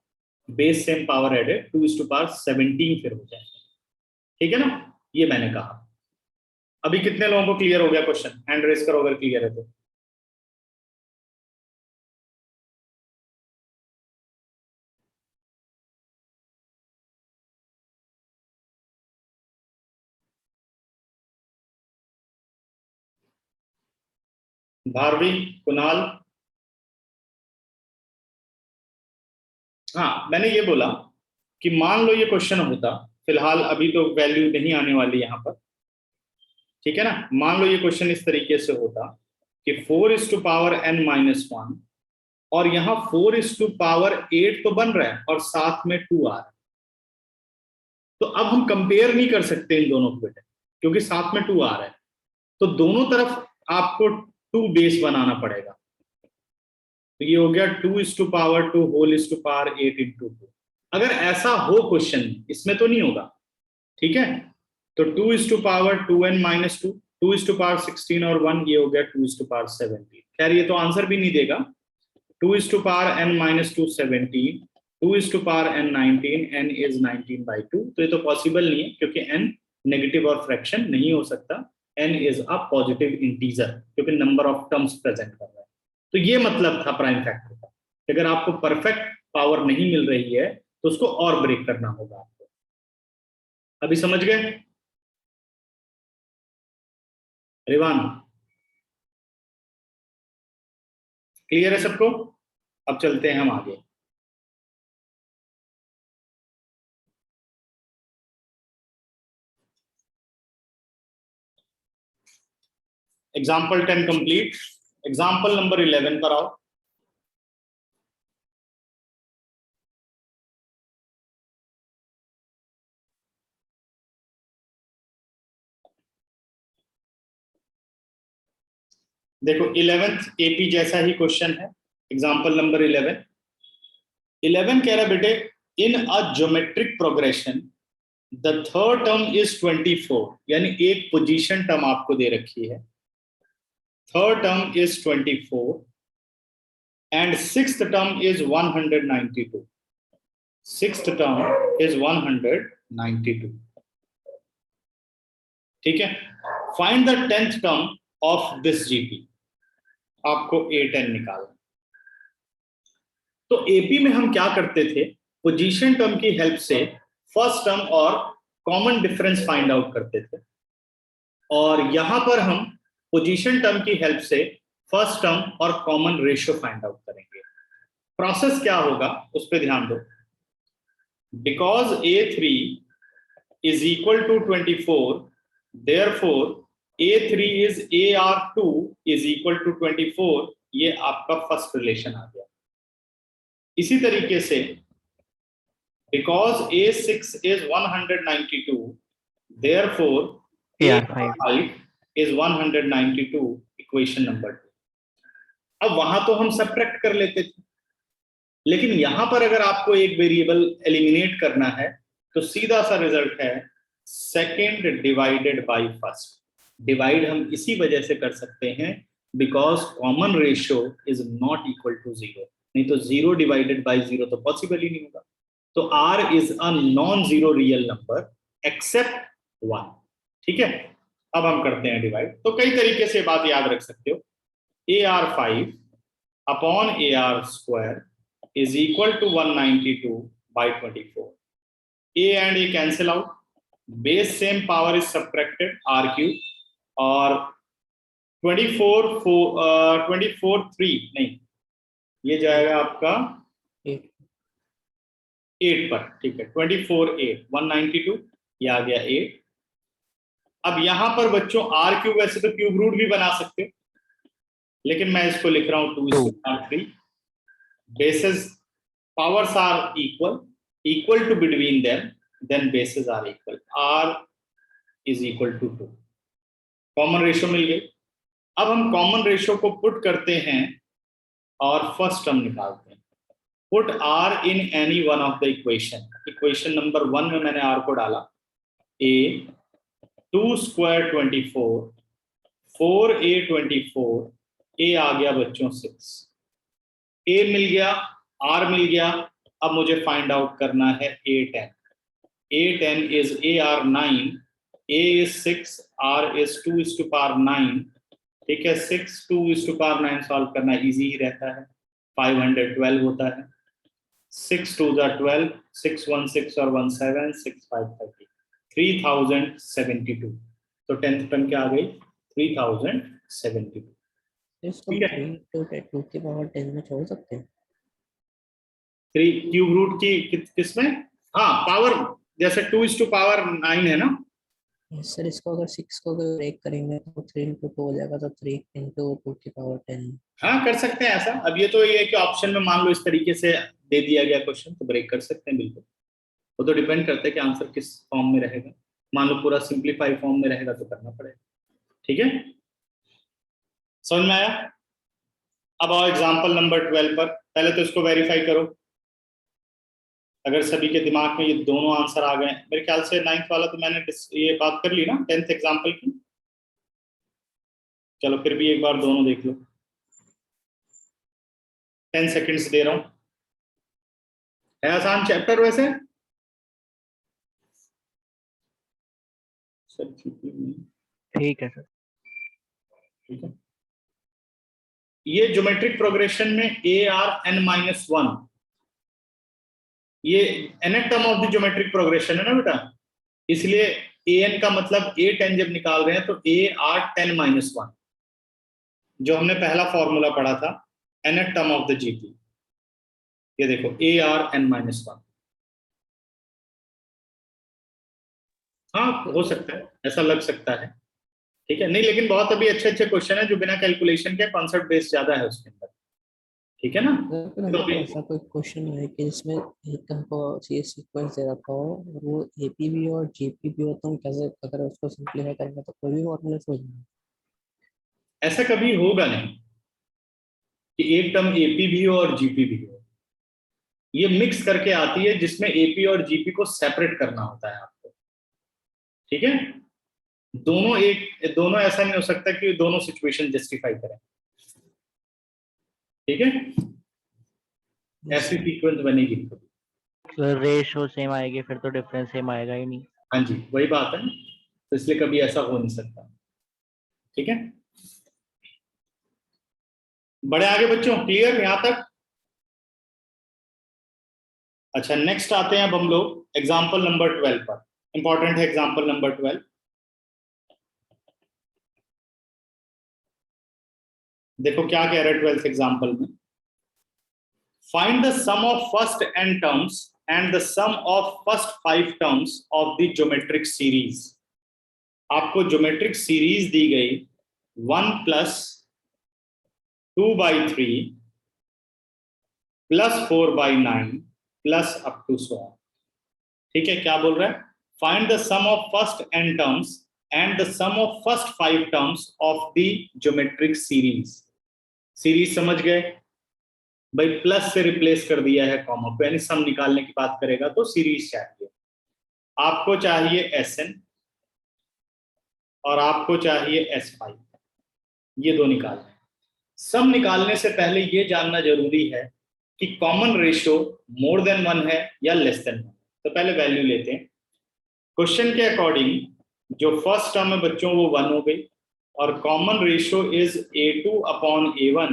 base same power added 2:17 फिर हो जाएगा। ठीक है ना, ये मैंने कहा। अभी कितने लोगों को क्लियर हो गया क्वेश्चन? हैंड रेज करो अगर क्लियर है तो। भारवी, कुणाल, हाँ मैंने ये बोला कि मान लो ये क्वेश्चन होता, फिलहाल अभी तो वैल्यू नहीं आने वाली यहाँ पर, ठीक है ना। मान लो ये क्वेश्चन इस तरीके से होता कि 4:n-1 और यहाँ 4:8 तो बन रहा है और साथ में 2 आ रहा है, तो अब हम कंपेयर नहीं कर सकते इन दोनों को बेटे, क्योंकि साथ में 2 आ रहा है, तो दोनों तरफ आपको 2 बेस बनाना पड़ेगा। तो ये हो गया 2:2 whole/8 into 2। अगर ऐसा हो क्वेश्चन, इसमें तो नहीं होगा, ठीक है, तो 2:2n-2 2:16 और 1, ये हो गया 2:17। खैर ये तो आंसर भी नहीं देगा। 2:n-2 17, 2:n-19, n is 19/2, तो ये तो पॉसिबल नहीं है क्योंकि n नेगेटिव और फ्रैक्शन नहीं हो सकता, n is a positive integer क्योंकि नंबर ऑफ टर्म्स प्रेजेंट कर रहा है। तो ये मतलब था प्राइम फैक्टर का, अगर आपको परफेक्ट पावर नहीं मिल रही है तो उसको और ब्रेक करना होगा आपको। अभी समझ गए रिवान? क्लियर है सबको? अब चलते हैं हम आगे। एग्जाम्पल 10 कंप्लीट, एग्जाम्पल नंबर 11 पर आओ। देखो 11th एपी जैसा ही क्वेश्चन है, एग्जाम्पल नंबर 11 कह रहा बेटे, in a geometric progression the third term is 24, यानी एक पोजीशन टर्म आपको दे रखी है, third term is 24 and sixth term is 192, sixth term is 192। ठीक है, find the 10th term of this GP, आपको A10 निकालना। तो एपी में हम क्या करते थे, पोजीशन टर्म की हेल्प से फर्स्ट टर्म और कॉमन डिफरेंस फाइंड आउट करते थे, और यहां पर हम पोजीशन टर्म की हेल्प से फर्स्ट टर्म और कॉमन रेशियो फाइंड आउट करेंगे। प्रोसेस क्या होगा उस पर ध्यान दो। Because A3 is equal to 24, therefore A3 is AR2 is equal to 24, ये आपका फर्स्ट रिलेशन आ गया। इसी तरीके से because A6 is 192, therefore AR5 is 192, equation number 2। अब वहां तो हम सब्ट्रैक्ट कर लेते थे, लेकिन यहां पर अगर आपको एक वेरिएबल एलिमिनेट करना है तो सीधा सा रिजल्ट है second divided by first. Divide हम इसी वजह से कर सकते हैं because common ratio is not equal to 0, नहीं तो 0 डिवाइडेड बाय 0 तो पॉसिबल ही नहीं होगा। तो R is a non zero real number except 1। ठीक है, अब हम करते हैं डिवाइड। तो कई तरीके से बात याद रख सकते हो, AR5 upon AR² is equal to 192 by 24. A and A cancel out, base same power is subtracted, R cube, और 24 3 नहीं, ये जाएगा आपका 8 पर। ठीक है, 24 8 192, ये आ गया 8। अब यहां पर बच्चों R क्यूब वैसे तो क्यूब रूट भी बना सकते हो, लेकिन मैं इसको लिख रहा हूं 2:3। bases powers are equal to between them, then bases are equal, R is equal to 2। Common ratio मिल गई। अब हम कॉमन रेशियो को पुट करते हैं और फर्स्ट टर्म निकालते हैं। Put R in any one of the equation number 1 में मैंने R को डाला, A 2 square 24, 4A 24, A आ गया बच्चों 6, A मिल गया, R मिल गया। अब मुझे फाइंड आउट करना है A10। A10 is AR9, A is 6, R is 2:9। ठीक है, 6 2:9 सॉल्व करना इजी ही रहता है, 512 होता है। 6 2 12, 6 1 6 और 1 7, 6 5 30, 3072। तो 10th टर्म क्या आ गई, 3072। इसको ठीक है, 3 to 2 की पावर 10 में छोड़ सकते हैं। 3 क्यूब रूट की किसमें, हाँ पावर, जैसे 2:9 है ना। सर इसको अगर 6 को अगर ब्रेक करेंगे तो 3 into 2 हो जाएगा, तो 3 into 2 की पावर 10। हाँ कर सकते हैं ऐसा। अब ये तो ये है कि ऑप्शन में मान लो इस तरीके से दे दिया गया क्वेश्चन, तो ब्रेक कर सकते हैं बिल्कुल। वो तो डिपेंड करता है कि आंसर किस फॉर्म में रहेगा। मान लो पूरा सिंप्लीफाई फॉर्म में रहेगा तो करना पड़ेगा। ठीक है, समझ में आया। अब आओ एग्जाम्पल नंबर 12 पर। पहले तो इसको वेरीफाई करो, अगर सभी के दिमाग में ये दोनों आंसर आ गए। मेरे ख्याल से 9th वाला तो मैंने ये बात कर ली ना 10th एग्जाम्पल की। चलो फिर भी एक बार दोनों देख लो, 10 सेकंड्स दे रहा हूं। है आसान चैप्टर वैसे। ठीक है सर। ठीक है, ये ज्योमेट्रिक प्रोग्रेशन में AR n-1, ये nth term of the geometric progression है ना बेटा, इसलिए an का मतलब A10 जब निकाल रहे हैं तो AR10-1, जो हमने पहला फॉर्मूला पढ़ा था nth term of the GP. ये देखो AR n-1। हाँ हो सकता है, ऐसा लग सकता है। ठीक है, नहीं लेकिन बहुत अभी अच्छे अच्छे क्वेश्चन है जो बिना कैलकुलेशन के कॉन्सेप्ट बेस्ड ज्यादा है उसके अंदर। ठीक है ना। तो अगर ऐसा कोई क्वेश्चन है कि जिसमें एक हमको ये सीक्वेंस दे रखा हो और वो एपी भी और जीपी भी हो, तो हम कैसे अगर उसको सिंप्लीफाई करेंगे तो कोई भी फॉर्मूला से हो जाएगा। ऐसा कभी होगा नहीं कि एक टर्म एपी भी हो और जीपी भी हो। ये मिक्स करके आती है जिसमें एपी और जीपी को सेपरेट करना होता है आपको। ठीक है, दोनों ऐसा नहीं हो सकता कि दोनों सिचुएशन जस्टिफाई करें। ठीक है, ऐसी सीक्वेंस बनेगी। रेशो सेम आएगी फिर तो डिफरेंस सेम आएगा ही नहीं। हाँ जी, वही बात है ना, तो इसलिए कभी ऐसा हो नहीं सकता। ठीक है, बड़े आगे बच्चों, क्लियर यहां तक? अच्छा, नेक्स्ट आते हैं अब हम लोग एग्जाम्पल नंबर 12 पर। इंपॉर्टेंट है एग्जाम्पल नंबर 12। देखो क्या कह रहा है 12th एग्जाम्पल में। Find the sum of first n terms and the sum of first 5 terms of the geometric series. आपको ज्योमेट्रिक सीरीज दी गई 1 + 2/3 + 4/9 plus up to so on. ठीक है, क्या बोल रहा है? Find the sum of first n terms and the sum of first 5 terms of the geometric series. Series समझ गए भाई, प्लस से रिप्लेस कर दिया है कॉमा को, यानी सम निकालने की बात करेगा तो सीरीज चाहिए। आपको चाहिए Sn और आपको चाहिए S5, ये दो निकालने। सम निकालने से पहले ये जानना जरूरी है कि कॉमन रेशियो मोर देन 1 है या लेस देन 1। तो पहले वैल्यू लेते हैं। क्वेश्चन के अकॉर्डिंग जो फर्स्ट टर्म है बच्चों वो 1 हो गई, और common ratio is A2/A1।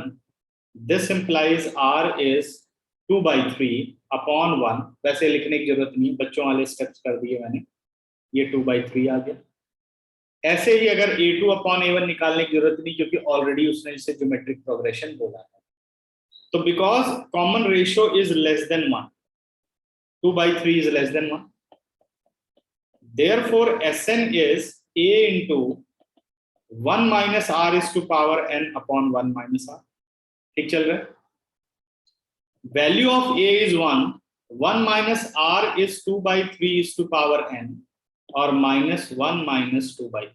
This implies R is 2/3/1। वैसे लिखने की जरूरत नहीं, बच्चों वाले स्टेप्स कर दिए मैंने, ये 2/3 आ गया। ऐसे ही अगर A2/A1 निकालने की जरूरत नहीं, क्योंकि ऑलरेडी उसने इसे ज्योमेट्रिक प्रोग्रेशन बोला है। तो because common ratio is less than 1, 2/3 is less than 1, therefore Sn is A into 1 minus R is to power n upon 1 minus R। ठीक चल रहा है? Value of A is 1, 1 minus R is 2/3 is to power n, और -1 minus 2/3।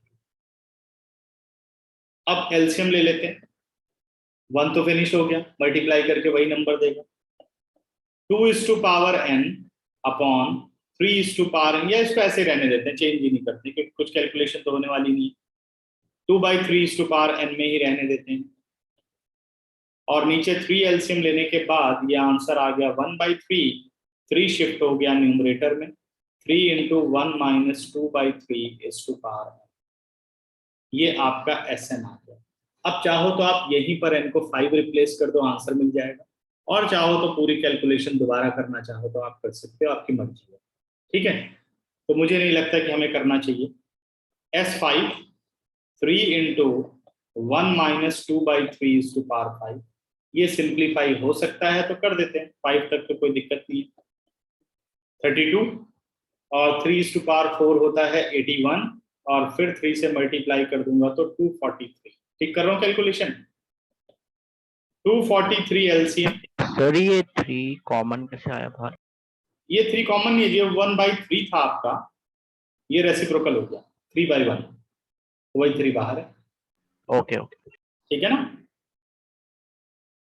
अब LCM ले लेते हैं। 1 तो फिनिश हो गया, मल्टीप्लाई करके वही नंबर देगा। 2 is to power n upon 3 is to power n, या इसको ऐसे रहने देते हैं, चेंज ही नहीं करते क्योंकि कुछ कैलकुलेशन तो होने वाली नहीं। 2/3 is to power n में ही रहने देते हैं, और नीचे 3 एलसीएम लेने के बाद ये आंसर आ गया 1/3। 3 शिफ्ट हो गया न्यूमरेटर में, 3 into 1 minus 2/3 is to power n। ये आपका Sn आ गया। अब चाहो तो आप यहीं पर n को 5 रिप्लेस कर दो, आंसर मिल जाएगा, और चाहो तो पूरी कैलकुलेशन दोबारा करना चाहो तो आप कर सकते हो, आपकी मर्जी है। ठीक है, तो मुझे नहीं लगता कि हमें करना चाहिए। S5 3 into 1 minus 2/3 is to power 5, ये सिंप्लीफाई हो सकता है तो कर देते हैं, 5 तक तो कोई दिक्कत नहीं है। 32 और 3 is to power 4 होता है 81, और फिर 3 से मल्टीप्लाई कर दूंगा तो 243। ठीक कर रहा हूँ कैलकुलेशन? 243 एलसीएम। सर ये 3 कॉमन कैसे आया बाहर? ये 3 कॉमन नहीं है, ये 1/3 था आपका, ये रेसिप्रोकल हो गया 3/1, वही 3 बाहर है। ओके ओके, ठीक है ना?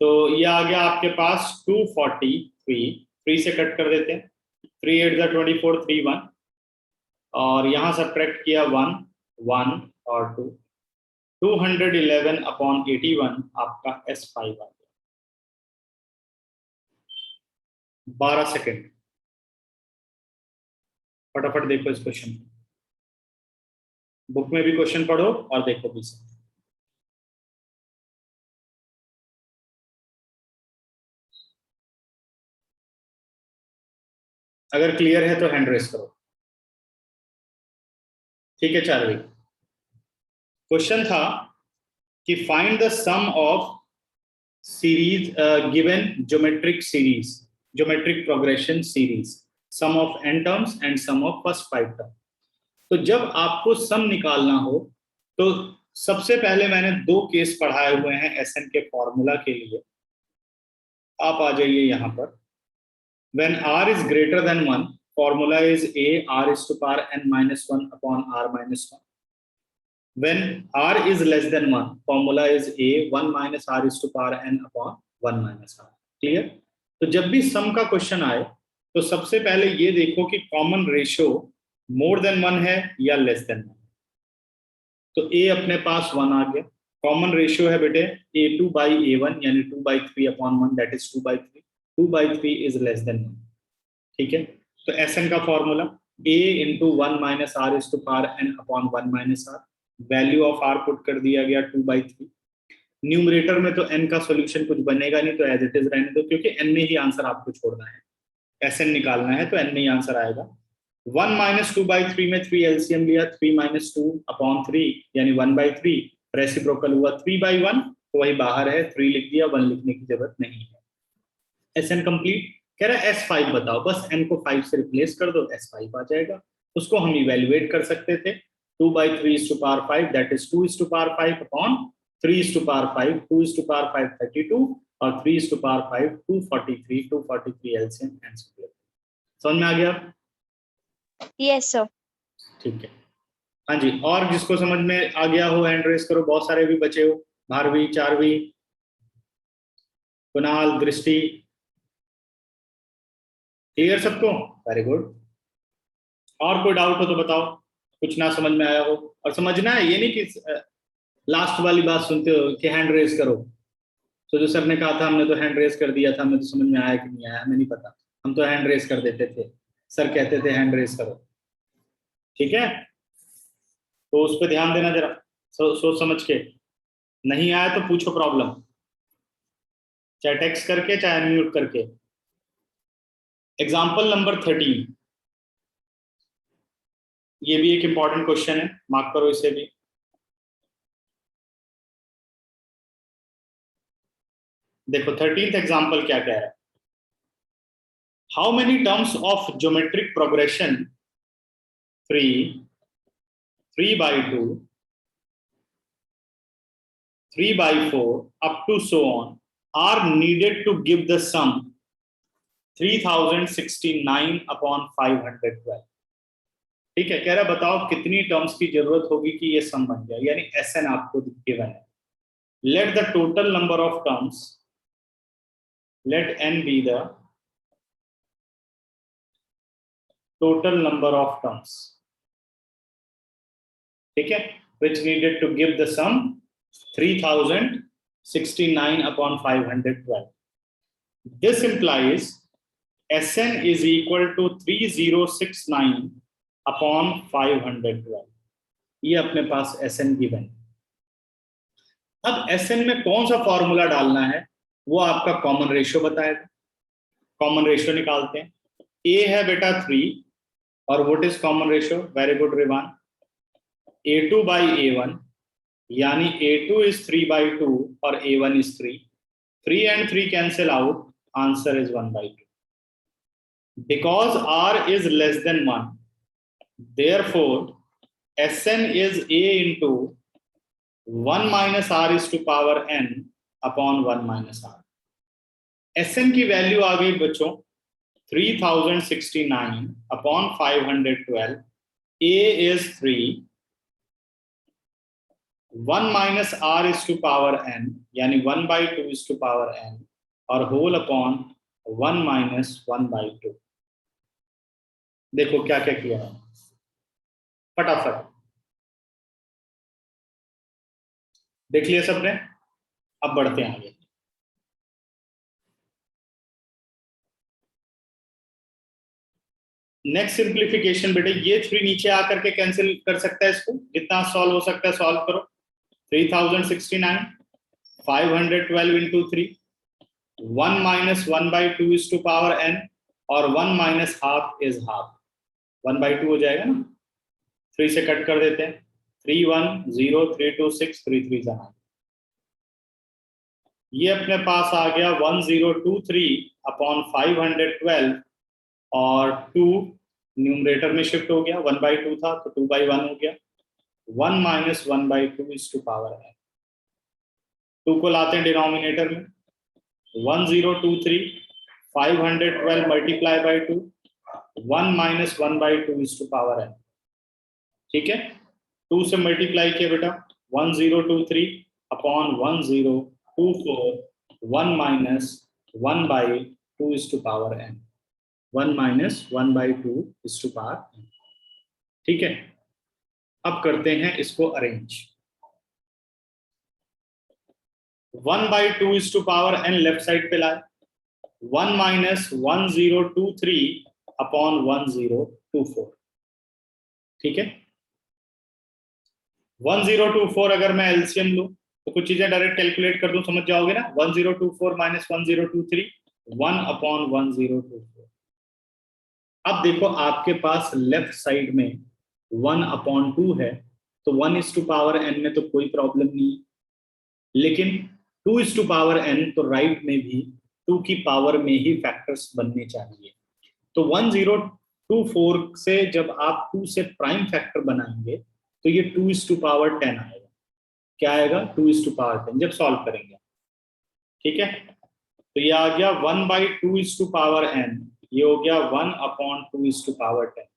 तो ये आ गया आपके पास 243, 3 से कट कर देते हैं, 3 8 24, 3 1, और यहाँ सब्ट्रैक्ट किया 1 1 और 2, 211/81 आपका S5 आ गया। 12 सेकेंड, फटाफट देखो इस क्वेश्चन, बुक में भी क्वेश्चन पढ़ो और देखो भी। अगर क्लियर है तो हैंड रेस करो। ठीक है चार्वी, क्वेश्चन था कि find the sum of series given geometric series, geometric progression series, sum of n terms and sum of first 5 term. तो जब आपको सम निकालना हो तो सबसे पहले मैंने 2 केस पढ़ाए हुए हैं Sn के फॉर्मूला के लिए। आप आ जाइए यहाँ पर। When r is greater than 1, formula is A r is to power n minus 1 upon r minus 1. When r is less than 1, formula is A 1 minus r is to power n upon 1 minus r. Clear? तो जब भी सम का question आए तो सबसे पहले ये देखो कि कॉमन रेशियो मोर देन 1 है या लेस देन 1। तो A अपने पास 1 आ गया। कॉमन रेशियो है बेटे A2/A1 यानी 2/3/1, that is 2/3। 2/3 is less than 1। ठीक है, तो Sn का formula A into 1 minus r is to power n upon 1 minus r। Value of r put कर दिया गया 2/3। न्यूमरेटर में तो n का सॉल्यूशन कुछ बनेगा नहीं, तो एज इट इज रहने दो, क्योंकि n में ही आंसर आपको छोड़ना है, Sn निकालना है तो n में ही आंसर आएगा। 1 - 2/3 में 3 एलसीएम लिया, 3 - 2/3 यानी 1/3, रेसिप्रोकल हुआ 3/1, तो वही बाहर है, 3 लिख दिया, 1 लिखने की जरूरत नहीं है। Sn complete. कह रहा है S5 बताओ, बस n को 5 से रिप्लेस कर दो, S5 आ जाएगा। उसको हम इवेल्युएट कर सकते थे, 2/3 दैट इज 2/5 अपॉन 3/5, 2/5 32 और 3/5 243 एलसीएम आंसर। समझ में आ गया? Yes sir. ठीक है, हाँ जी। और जिसको समझ में आ गया हो हैंड रेस करो, बहुत सारे भी बचे हो, भारवी, चारवी, कुणाल, दृष्टि, क्लियर सबको? Very good. और कोई डाउट हो तो बताओ, कुछ ना समझ में आया हो। और समझना है, ये नहीं कि लास्ट वाली बात सुनते हो कि हैंड रेस करो, तो जो सर ने कहा था हमने तो हैंड रेस कर दिया था, हमें तो समझ में आया कि नहीं आया हमें नहीं पता, हम तो हैंड रेस कर देते थे, सर कहते थे हैंड रेस करो। ठीक है, तो उस पर ध्यान देना जरा, सोच समझ के। नहीं आया तो पूछो प्रॉब्लम, चाहे टेक्स्ट करके चाहे अनम्यूट करके। एग्जाम्पल नंबर 13, ये भी एक इंपॉर्टेंट क्वेश्चन है, मार्क करो इसे भी। देखो 13th एग्जाम्पल क्या कह रहा है। How many terms of geometric progression 3, 3/2, 3/4 up to so on are needed to give the sum 3069 upon 512। ठीक है, कह रहा बताओ कितनी टर्म्स की जरूरत होगी कि ये सम बन जाए, यानी Sn आपको गिवन है। Let the total number of terms, let n be the total number of terms, ठीक है, which needed to give the sum 3069 upon 512। This implies Sn is equal to 3069 upon 512। ये अपने पास Sn गिवन। अब Sn में कौन सा formula डालना है वो आपका कॉमन रेशियो बताएगा। कॉमन रेशियो निकालते हैं। A है बेटा 3 और what is common ratio? Very good Rivan, A2/A1, यानी A2 is 3/2 और A1 is 3। 3 and 3 cancel out, answer is 1/2। Because R is less than 1, therefore Sn is A into 1 minus R is to power n upon 1 minus R। Sn की value आ गई बच्चों 3069 upon 512। A is 3, 1 minus R is to power n, यानी 1/2 is to power n, और whole upon 1 minus 1/2। देखो क्या क्या किया है, फटाफट देख लिया सबने। अब बढ़ते हैं आगे। नेक्स्ट सिंप्लीफिकेशन बेटे, ये 3 नीचे आकर के कैंसिल कर सकता है, इसको कितना सॉल्व हो सकता है, सॉल्व करो। 3069, 512 into 3, 1 minus 1/2 is to power n, और 1 minus half is half, 1/2 हो जाएगा ना, 3 से कट कर देते हैं, 3 1 0 3 2 6 3 3 9। ये अपने पास आ गया 1023 अपॉन 512, और 2 न्यूमरेटर में शिफ्ट हो गया, 1/2 था तो 2/1 हो गया, 1 minus 1/2 is to power n। 2 को लाते हैं डिनोमिनेटर में, 1023 512 multiply by 2, 1 minus 1/2 is to power n। ठीक है, 2 से मल्टीप्लाई किया बेटा, 1023 upon 1024, 1 minus 1/2 is to power n, 1 minus 1/2 is to power n। ठीक है, अब करते हैं इसको arrange. 1/2 is to power n left side पे लाए, 1 minus 1023 अपॉन 1024। ठीक है, 1024 अगर मैं एलसीएम लूं तो कुछ चीजें डायरेक्ट कैलकुलेट कर दूं, समझ जाओगे ना। 1024 माइनस 1023, 1/1024। अब देखो आपके पास लेफ्ट साइड में 1/2 है, तो 1:n में तो कोई प्रॉब्लम नहीं है, लेकिन 2:n तो राइट में भी 2 की पावर में ही फैक्टर्स बनने चाहिए। तो 1024 से जब आप 2 से प्राइम फैक्टर बनाएंगे तो ये 2:10 आएगा। क्या आएगा? 2:10 जब सॉल्व करेंगे, ठीक है। तो ये आ गया 1/2:n, ये हो गया 1/2:10।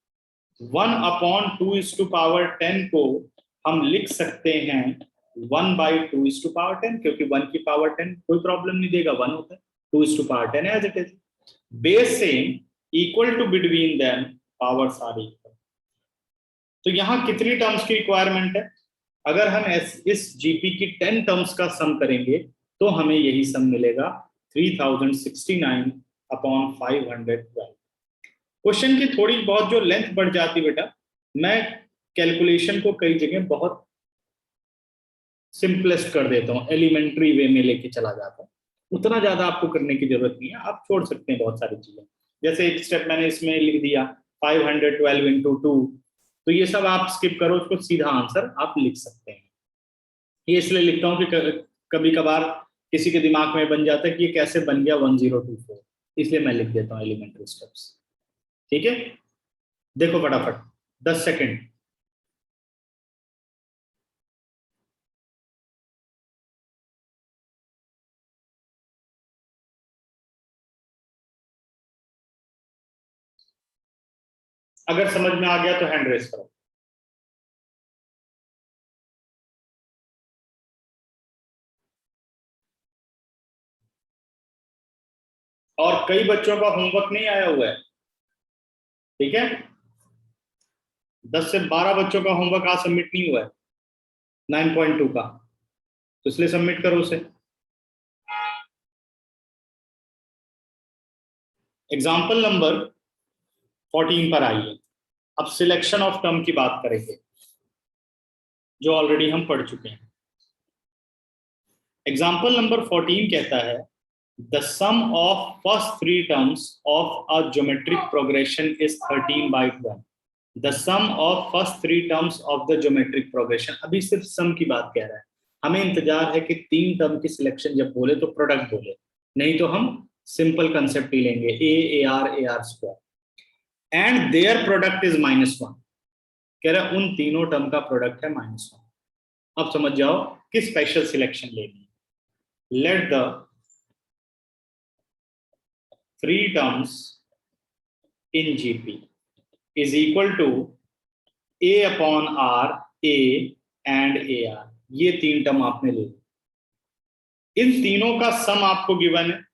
1/2:10 को हम लिख सकते हैं 1/2:10, क्योंकि 1 की पावर 10 कोई प्रॉब्लम नहीं देगा, 1 होता है, 2:10 as it is. Base same, equal to, between them powers are equal. तो यहां कितनी टर्म्स की रिक्वायरमेंट है? अगर हम इस जीपी की 10 टर्म्स का सम करेंगे तो हमें यही सम मिलेगा, 3069/512। क्वेश्चन की थोड़ी बहुत जो लेंथ बढ़ जाती बेटा, मैं कैलकुलेशन को कई जगह बहुत सिंपलेस्ट कर देता हूँ, एलिमेंट्री वे में लेके चला जाता हूँ। उतना ज्यादा आपको करने की जरूरत नहीं है, आप छोड़ सकते हैं बहुत सारी चीजें। जैसे एक स्टेप मैंने इसमें लिख दिया 512 इंटू 2, तो ये सब आप स्किप करो, उसको सीधा आंसर आप लिख सकते हैं। ये इसलिए लिखता हूँ कि कभी कभार किसी के दिमाग में बन जाता है कि ये कैसे बन गया 1024, इसलिए मैं लिख देता हूँ एलिमेंट्री स्टेप्स। ठीक है, देखो फटाफट 10 सेकेंड। अगर समझ में आ गया तो हैंड रेस करो। और कई बच्चों का होमवर्क नहीं आया हुआ है, ठीक है, 10 से 12 बच्चों का होमवर्क आज सबमिट नहीं हुआ है 9.2 का, तो इसलिए सबमिट करो उसे। एग्जाम्पल नंबर 14 पर आइए। अब सिलेक्शन ऑफ टर्म की बात करेंगे, जो ऑलरेडी हम पढ़ चुके हैं। एग्जाम्पल नंबर 14 कहता है the sum of first 3 terms of a geometric progression is 13/12। The sum of first 3 terms of the geometric progression. अभी सिर्फ सम की बात कह रहा है, हमें इंतजार है कि 3 टर्म की सिलेक्शन जब बोले तो प्रोडक्ट बोले, नहीं तो हम सिंपल कंसेप्ट ही लेंगे, ए r square and their product is -1। कह रहा है उन तीनों टर्म का प्रोडक्ट है -1। अब समझ जाओ कि स्पेशल सिलेक्शन लेनी है। Let the 3 terms in GP is equal to A/R, A and AR। ये 3 टर्म आपने ले ली, इन तीनों का सम आपको गिवन है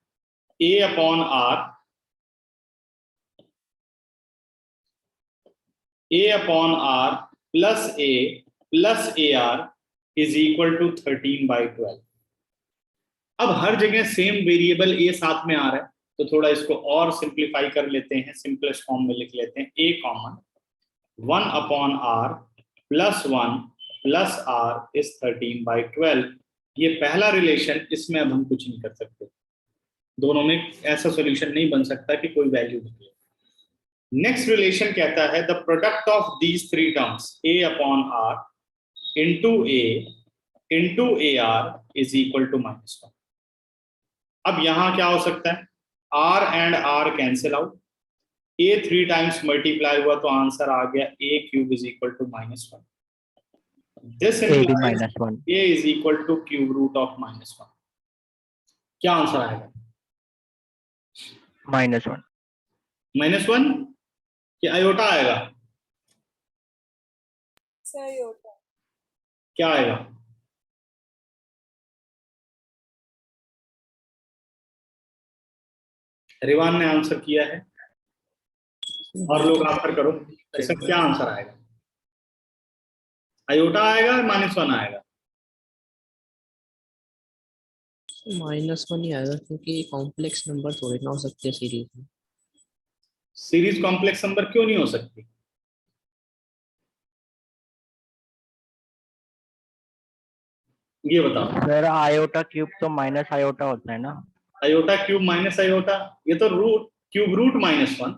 A/R, A/R plus A plus AR is equal to 13/12। अब हर जगह सेम वेरिएबल A साथ में आ रहा है, तो थोड़ा इसको और सिंप्लीफाई कर लेते हैं, सिंपलेस्ट फॉर्म में लिख लेते हैं A common 1/R plus 1 plus R is 13/12। ये पहला रिलेशन, इसमें अब हम कुछ नहीं कर सकते, दोनों में ऐसा सॉल्यूशन नहीं बन सकता कि कोई वैल्यू निकले। नेक्स्ट रिलेशन कहता है the product of these 3 terms A/R into A into AR is equal to -1। अब यहां क्या हो सकता है, R and R cancel out, A 3 times multiply हुआ तो आंसर आ गया A³ is equal to -1। This implies A is equal to cube root of -1। क्या आंसर आएगा? -1 -1 कि आयोटा आएगा? सही होता है। क्या आएगा? रिवान ने आंसर किया है, और लोग आंसर करो, इसका क्या आंसर आएगा? आयोटा आएगा, -1 आएगा? -1 ही आएगा, क्योंकि कॉम्प्लेक्स नंबर थोड़े ना हो सकते सीरीज में। सीरीज कॉम्प्लेक्स नंबर क्यों नहीं हो सकती? ये बताओ। सर आयोटा क्यूब तो माइनस आयोटा होता है ना? आयोटा क्यूब माइनस आयोटा, ये तो रूट क्यूब रूट -1।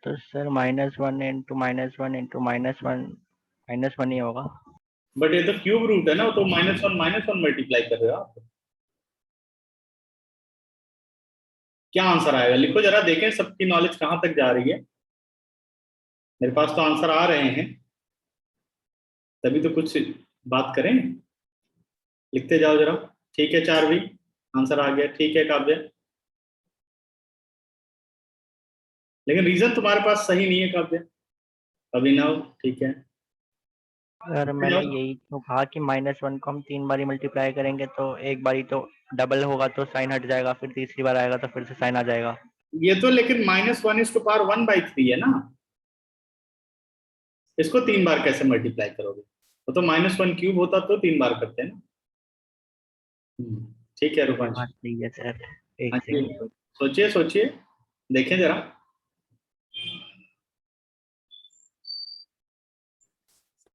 तो सर -1 इंटू -1 इंटू -1 ही होगा। बट ये तो क्यूब रूट है ना, तो -1 मल्टीप्लाई कर रहे हो आप। क्या आंसर आएगा, लिखो जरा, देखें सबकी नॉलेज कहां तक जा रही है। मेरे पास तो आंसर आ रहे हैं, तभी तो कुछ बात करें। लिखते जाओ जरा। ठीक है चारवी, आंसर आ गया। ठीक है काव्य, लेकिन रीजन तुम्हारे पास सही नहीं है काव्य। अभिनव ठीक है। सर मैंने यही तो कहा कि -1 को हम 3 बारी मल्टीप्लाई करेंगे तो एक बारी तो डबल होगा तो साइन हट जाएगा, फिर तीसरी बार आएगा तो फिर से साइन आ जाएगा। ये तो लेकिन -1⁴ है ना, इसको 3 बार कैसे मल्टीप्लाई करोगे? वो तो -1 क्यूब होता तो 3 बार करते हैं ना। ठीक है रूपांश। बात सही है सर, हाँ एक जी, सेकंड। सोचिए सोचिए, देखें जरा।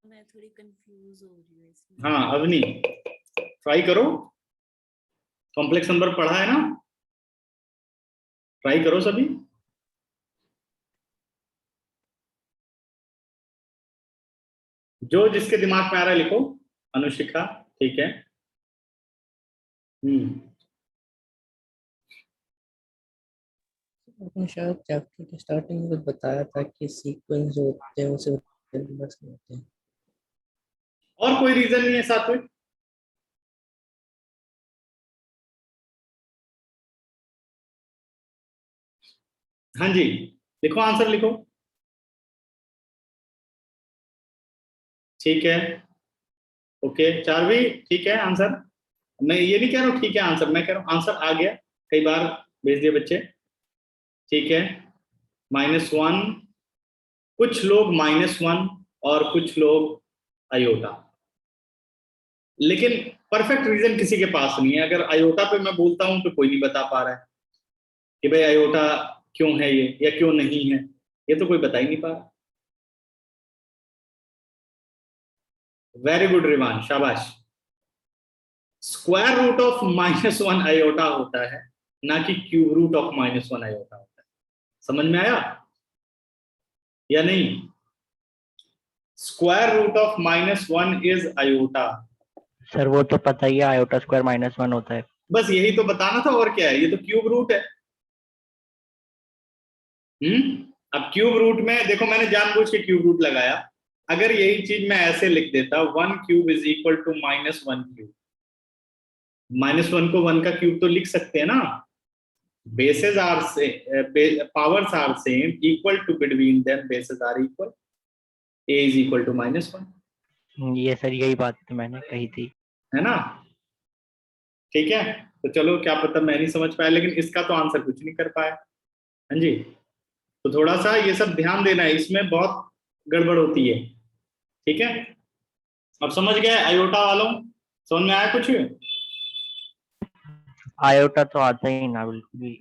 मैं थोड़ी कंफ्यूज हो रही हूँ इसमें। हाँ अवनी, ट्राई करो। कॉम्प्लेक्स नंबर पढ़ा है ना, ट्राई करो सभी। जो जिसके दिमाग में आ रहा है लिखो। अनुशिखा ठीक है। आपने शायद चैप्टर के स्टार्टिंग में कुछ बताया था कि सीक्वेंस जो होते हैं वो सिर्फ नंबर्स में होते हैं। और कोई रीजन नहीं है साथ में? हाँ जी, लिखो आंसर लिखो। ठीक है, ओके चारवी, ठीक है आंसर। मैं ये नहीं कह रहा हूँ ठीक है आंसर, मैं कह रहा हूँ आंसर आ गया। कई बार भेज दिए बच्चे। ठीक है, -1, कुछ लोग -1 और कुछ लोग अयोटा, लेकिन परफेक्ट रीजन किसी के पास नहीं है। अगर अयोटा पे मैं बोलता हूं तो कोई नहीं बता पा रहा है कि भाई अयोटा क्यों है ये या क्यों नहीं है, ये तो कोई बता ही नहीं पा रहा। वेरी गुड रिवान, शाबाश। स्क्वायर रूट ऑफ -1 अयोटा होता है, ना कि क्यूब रूट ऑफ -1 अयोटा होता है। समझ में आया या नहीं? Square root of -1 is iota. Sir वो तो पता ही है, आयोटा स्क्वायर -1 होता है। बस यही तो बताना था, और क्या है, ये तो क्यूब रूट है। अब क्यूब रूट में देखो, मैंने जानबूझ के क्यूब रूट लगाया। अगर यही चीज मैं ऐसे लिख देता 1 cube is equal to -1 cube, -1 को 1 का क्यूब तो लिख सकते हैं ना। बेसेस आर से powers are same, equal to between them bases are equal, a is equal to -1, ये सर यही बात तो मैंने कही थी। है ना। ठीक है, तो चलो, क्या पता मैं नहीं समझ पाया, लेकिन इसका तो आंसर कुछ नहीं कर पाया। हाँ जी, तो थोड़ा सा ये सब ध्यान देना है, इसमें बहुत गड़बड़ होती है। ठीक है, अब समझ गए अयोटा वालों? समझ में आया कुछ? आयोटा तो आता ही ना बिल्कुल भी,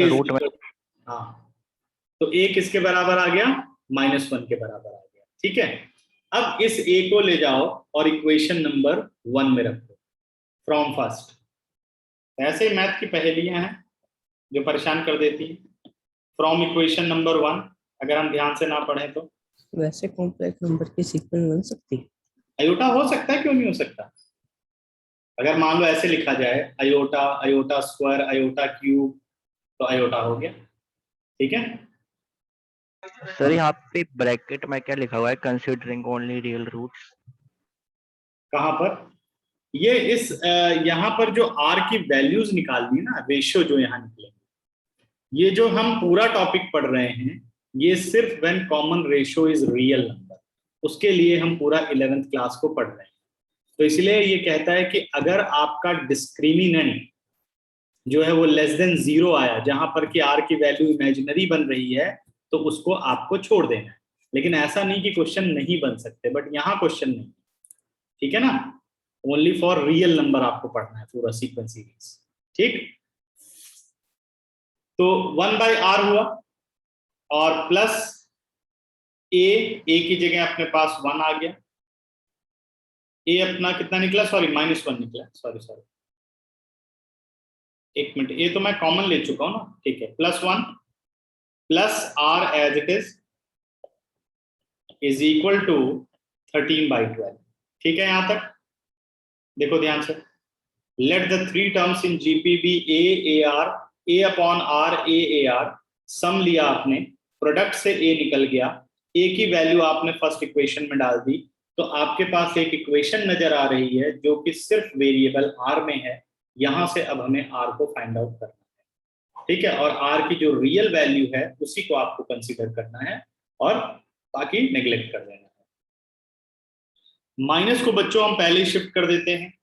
रूट में। हाँ, तो a किसके बराबर आ गया? -1 के बराबर आ गया। ठीक है, अब इस a को ले जाओ और इक्वेशन नंबर 1 में रखो फ्रॉम फर्स्ट। ऐसे ही मैथ की पहेलियां हैं जो परेशान कर देती है। फ्रॉम इक्वेशन नंबर 1, अगर हम ध्यान से ना पढ़ें तो वैसे कॉम्प्लेक्स नंबर की सीक्वेंस बन सकती है? अयोटा हो सकता है, क्यों नहीं हो सकता। अगर मान लो ऐसे लिखा जाए iota, iota square, iota cube, तो अयोटा हो गया। ठीक है, सर यहाँ पे ब्रैकेट में क्या लिखा हुआ है, कंसीडरिंग ओनली रियल रूट्स? कहां पर? ये इस यहाँ पर जो r की वैल्यूज निकालनी है ना, रेशियो जो यहाँ निकलेंगे, ये जो हम पूरा टॉपिक पढ़ रहे हैं, ये सिर्फ when common ratio is real number, उसके लिए हम पूरा 11th क्लास को पढ़ रहे हैं। तो इसलिए ये कहता है कि अगर आपका डिस्क्रिमिनेंट जो है वो <0 आया, जहां पर कि r की वैल्यू इमेजिनरी बन रही है, तो उसको आपको छोड़ देना है। लेकिन ऐसा नहीं कि क्वेश्चन नहीं बन सकते, बट यहाँ क्वेश्चन नहीं। ठीक है ना, ओनली फॉर रियल नंबर आपको पढ़ना है पूरा सीक्वेंस सीरीज। ठीक, तो 1/r हुआ और प्लस a की जगह अपने पास 1 आ गया, ए अपना कितना निकला, सॉरी -1 निकला, सॉरी एक मिनट, ये तो मैं कॉमन ले चुका हूं ना, ठीक है, +1 plus r as it is equal to 13/12। ठीक है, यहां तक देखो ध्यान से। Let the three terms in GP be a r, a upon r a r, sum लिया आपने, प्रोडक्ट से ए निकल गया, ए की वैल्यू आपने फर्स्ट इक्वेशन में डाल दी, तो आपके पास एक इक्वेशन नजर आ रही है जो कि सिर्फ वेरिएबल आर में है। यहां से अब हमें आर को फाइंड आउट करना है, ठीक है, और आर की जो रियल वैल्यू है उसी को आपको कंसीडर करना है और बाकी नेग्लेक्ट कर देना है। माइनस को बच्चों हम पहले ही शिफ्ट कर देते हैं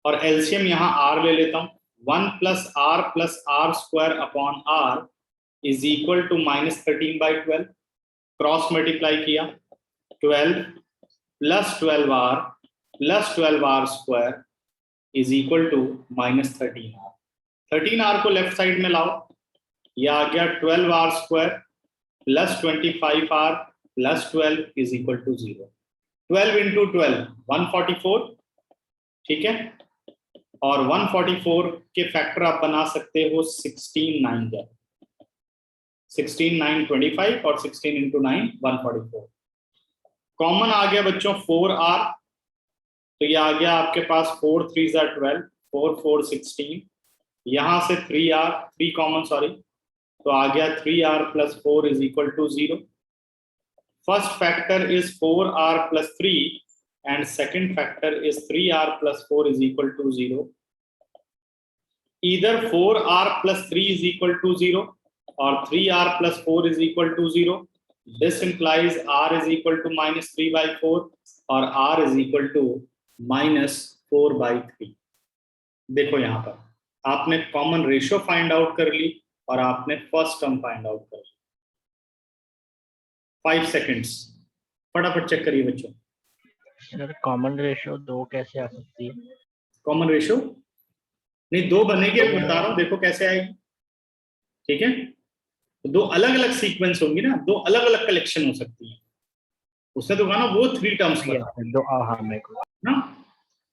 और एलसीएम यहां आर ले लेता हूं। 1 plus r square upon r is equal to -13/12, cross multiply किया, 12 plus 12r square is equal to -13r। 13r को लेफ्ट साइड में लाओ, यह आ गया 12r square plus 25r plus 12 is equal to 0। 12 into 12 144, ठीक है, और 144 के फैक्टर आप बना सकते हो 16 9 16 9 25 और 16 इंटू 9 144। कॉमन आ गया बच्चों 4r, तो ये आ गया आपके पास 4 3 12, 4 4 16, यहां से 3 कॉमन, सॉरी, तो आ गया 3r plus 4 is equal to 0। First factor is 4r plus 3 and second factor is 3r plus 4 is equal to 0. Either 4r plus 3 is equal to 0 or 3r plus 4 is equal to 0. This implies r is equal to -3/4 or r is equal to -4/3. देखो यहाँ पर आपने common ratio find out कर ली और आपने first term find out कर ली। 5 seconds, फटाफट check करिए बच्चों। सर कॉमन रेशियो 2 कैसे आ सकती है? कॉमन रेशियो नहीं, 2 बनेगी, अब बता रहा हूं, देखो कैसे आएगी, ठीक है। तो 2 अलग अलग सीक्वेंस होंगी ना, 2 अलग अलग कलेक्शन हो सकती है। उसने तो कहा ना वो 3 टर्म्स ना,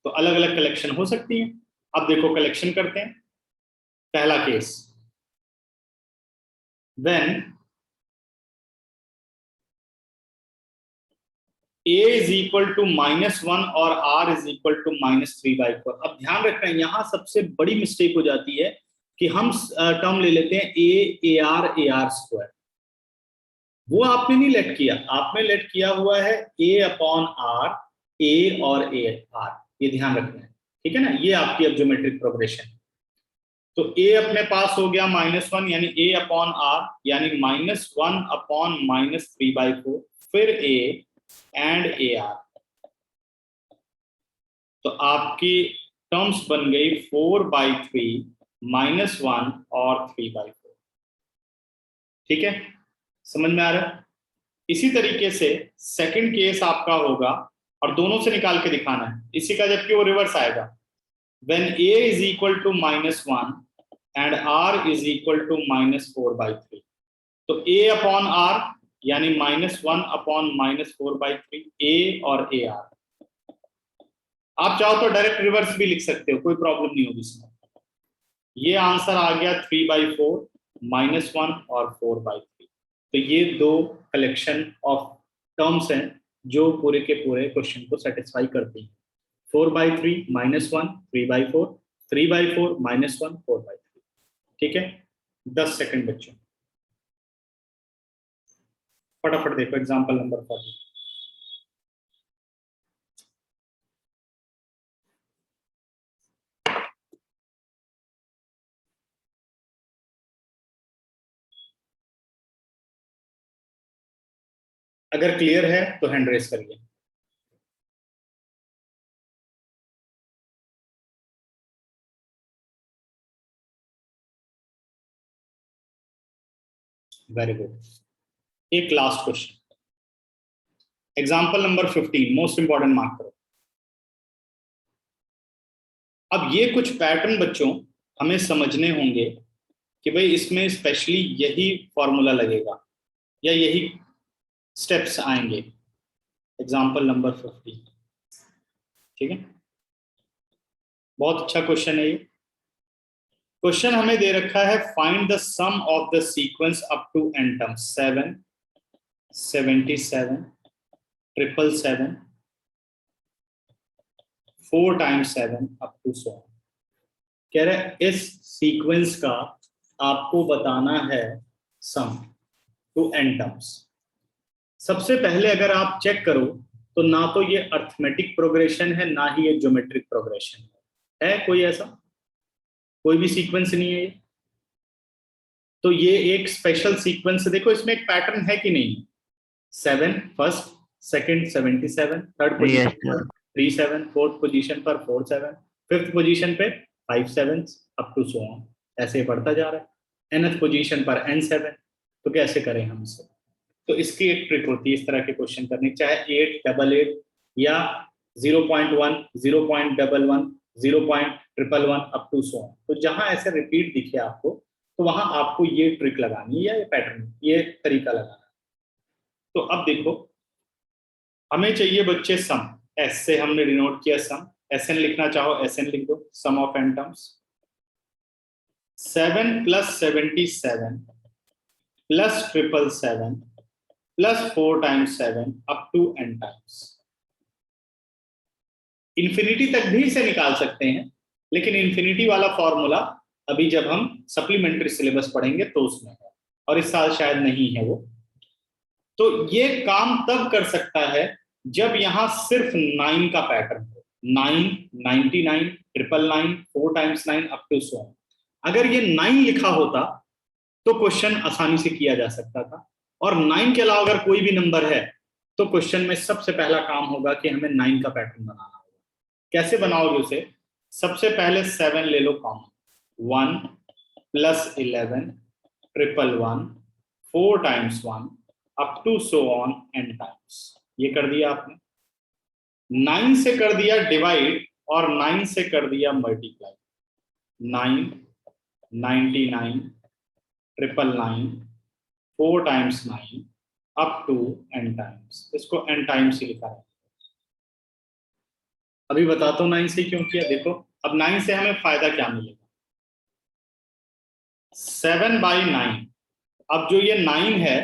तो अलग अलग कलेक्शन हो सकती है। अब देखो कलेक्शन करते हैं। पहला case, when a is equal to -1 और r is equal to -3/4। अब ध्यान रखना है, यहाँ सबसे बड़ी मिस्टेक हो जाती है कि हम टर्म ले लेते हैं a स्क्वायर। वो आपने नहीं लेट किया, आपने लेट किया हुआ है a अपॉन r, a और r, ये ध्यान रखना है, ठीक है ना। ये आपकी अब ज्योमेट्रिक प्रोग्रेशन। तो a अपने पास हो गया -1 यानी a अपॉन r यानी -1 अपॉन -3/4, फिर a एंड AR, तो आपकी टर्म्स बन गई 4/3 -1 और 3/4। ठीक है, समझ में आ रहा है। इसी तरीके से सेकंड केस आपका होगा और दोनों से निकाल के दिखाना है इसी का, जबकि वो रिवर्स आएगा। When a is equal to -1 and r is equal to -4/3, तो a अपॉन r यानी -1 अपॉन -4/3, a और AR। आप चाहो तो डायरेक्ट रिवर्स भी लिख सकते हो, कोई प्रॉब्लम नहीं होगी इसमें। ये आंसर आ गया 3/4, -1 और 4/3। तो ये 2 कलेक्शन ऑफ टर्म्स हैं जो पूरे के पूरे क्वेश्चन को सेटिस्फाई करती हैं। 4/3 -1, 3/4, 3/4 -1, 4/3। ठीक है, 10 सेकंड बच्चों, फटाफट देखो एग्जांपल नंबर 40। अगर क्लियर है तो हैंड रेस करिए। Very good. एक last question, example number 15, most important, mark करो। अब ये कुछ पैटर्न बच्चों हमें समझने होंगे कि भाई इसमें स्पेशली यही फॉर्मूला लगेगा या यही स्टेप्स आएंगे। एग्जाम्पल नंबर 15, ठीक है, बहुत अच्छा क्वेश्चन है ये। क्वेश्चन हमें दे रखा है find the sum of the sequence up to n terms 7, 77, 777, 4 times 7 up to 100। कह रहे इस सीक्वेंस का आपको बताना है सम टू n टर्म्स। सबसे पहले अगर आप चेक करो तो ना तो ये अर्थमेटिक प्रोग्रेशन है ना ही ये ज्योमेट्रिक प्रोग्रेशन है कोई ऐसा, कोई भी सीक्वेंस नहीं है ये। तो ये एक स्पेशल सीक्वेंस, देखो इसमें एक पैटर्न है कि नहीं, 7 फर्स्ट, सेकंड 77, थर्ड पोजीशन पर 37, फोर्थ पोजीशन पर 47, फिफ्थ पोजीशन पे 57 अप टू 100, ऐसे बढ़ता जा रहा है। nth पोजीशन पर n7, तो कैसे करें हम इसे? तो इसकी एक ट्रिक होती है इस तरह के क्वेश्चन करने, चाहे 8, 88 या 0.1, 0.11, 0.111 अप टू 100। तो जहां ऐसे रिपीट दिखे आपको तो वहां आपको ये ट्रिक लगानी है या ये पैटर्न, ये तरीका लगाना है। तो अब देखो हमें चाहिए बच्चे सम, एस से हमने डिनोट किया सम, एसएन लिखना चाहो एसएन लिख दो, sum of n terms. 7 + 77 + 777 + 4 times 7 up to n times. Infinity तक भी इसे निकाल सकते हैं, लेकिन इंफिनिटी वाला फॉर्मूला अभी जब हम सप्लीमेंट्री सिलेबस पढ़ेंगे तो उसमें है, और इस साल शायद नहीं है वो। तो ये काम तब कर सकता है जब यहां सिर्फ 9 का पैटर्न हो, 9, 99, 999, 4 times 9 अप टू 100। अगर ये 9 लिखा होता तो क्वेश्चन आसानी से किया जा सकता था, और 9 के अलावा अगर कोई भी नंबर है तो क्वेश्चन में सबसे पहला काम होगा कि हमें 9 का पैटर्न बनाना होगा। कैसे बनाओगे उसे? सबसे पहले 7 ले लो common, 1 + 11, 111, 4 times 1 up to so on n times. ये कर दिया आपने, 9 से कर दिया डिवाइड और 9 से कर दिया multiply. 9, 99, 999, 4 times 9 up to n times. इसको n टाइम्स ही लिखा है। अभी बताता हूँ 9 से क्यों किया। देखो अब 9 से हमें फायदा क्या मिलेगा, 7/9। अब जो ये 9 है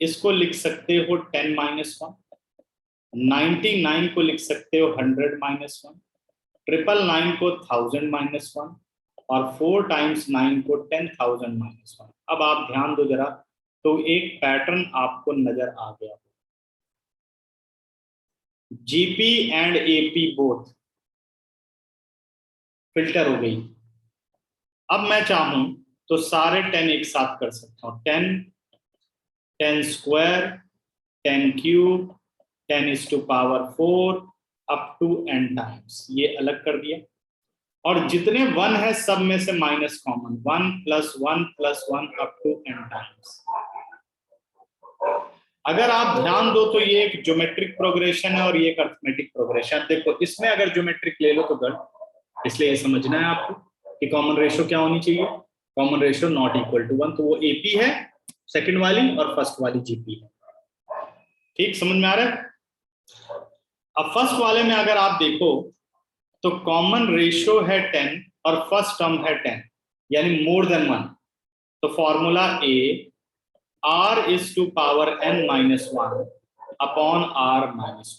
इसको लिख सकते हो 10 - 1, 99 को लिख सकते हो 100 - 1, 999 को 1000 - 1, और 4 times 9 को 10,000 - 1। अब आप ध्यान दो जरा, तो एक पैटर्न आपको नजर आ गया, GP and AP both filter हो गई। अब मैं चाहूं तो सारे 10 एक साथ कर सकता हूं, 10, 10 square, 10 cube, 10⁴ up to n times. ये अलग कर दिया, और जितने 1 है सब में से minus common, 1 + 1 + 1 up to n times. अगर आप ध्यान दो तो ये एक ज्योमेट्रिक प्रोग्रेशन है और ये एक अर्थमेटिक प्रोग्रेशन। देखो इसमें अगर ज्योमेट्रिक ले लो तो गलत, इसलिए ये समझना है आपको कि कॉमन रेशो क्या होनी चाहिए, common ratio not equal to 1। तो वो एपी है सेकंड वाली और फर्स्ट वाली जीपी है। ठीक समझ में आ रहा है? अब फर्स्ट वाले में अगर आप देखो तो कॉमन रेशो है 10 और फर्स्ट टर्म है 10, यानी मोर देन 1। तो फॉर्मूला ए r⁴ n - 1 अपॉन r - 1,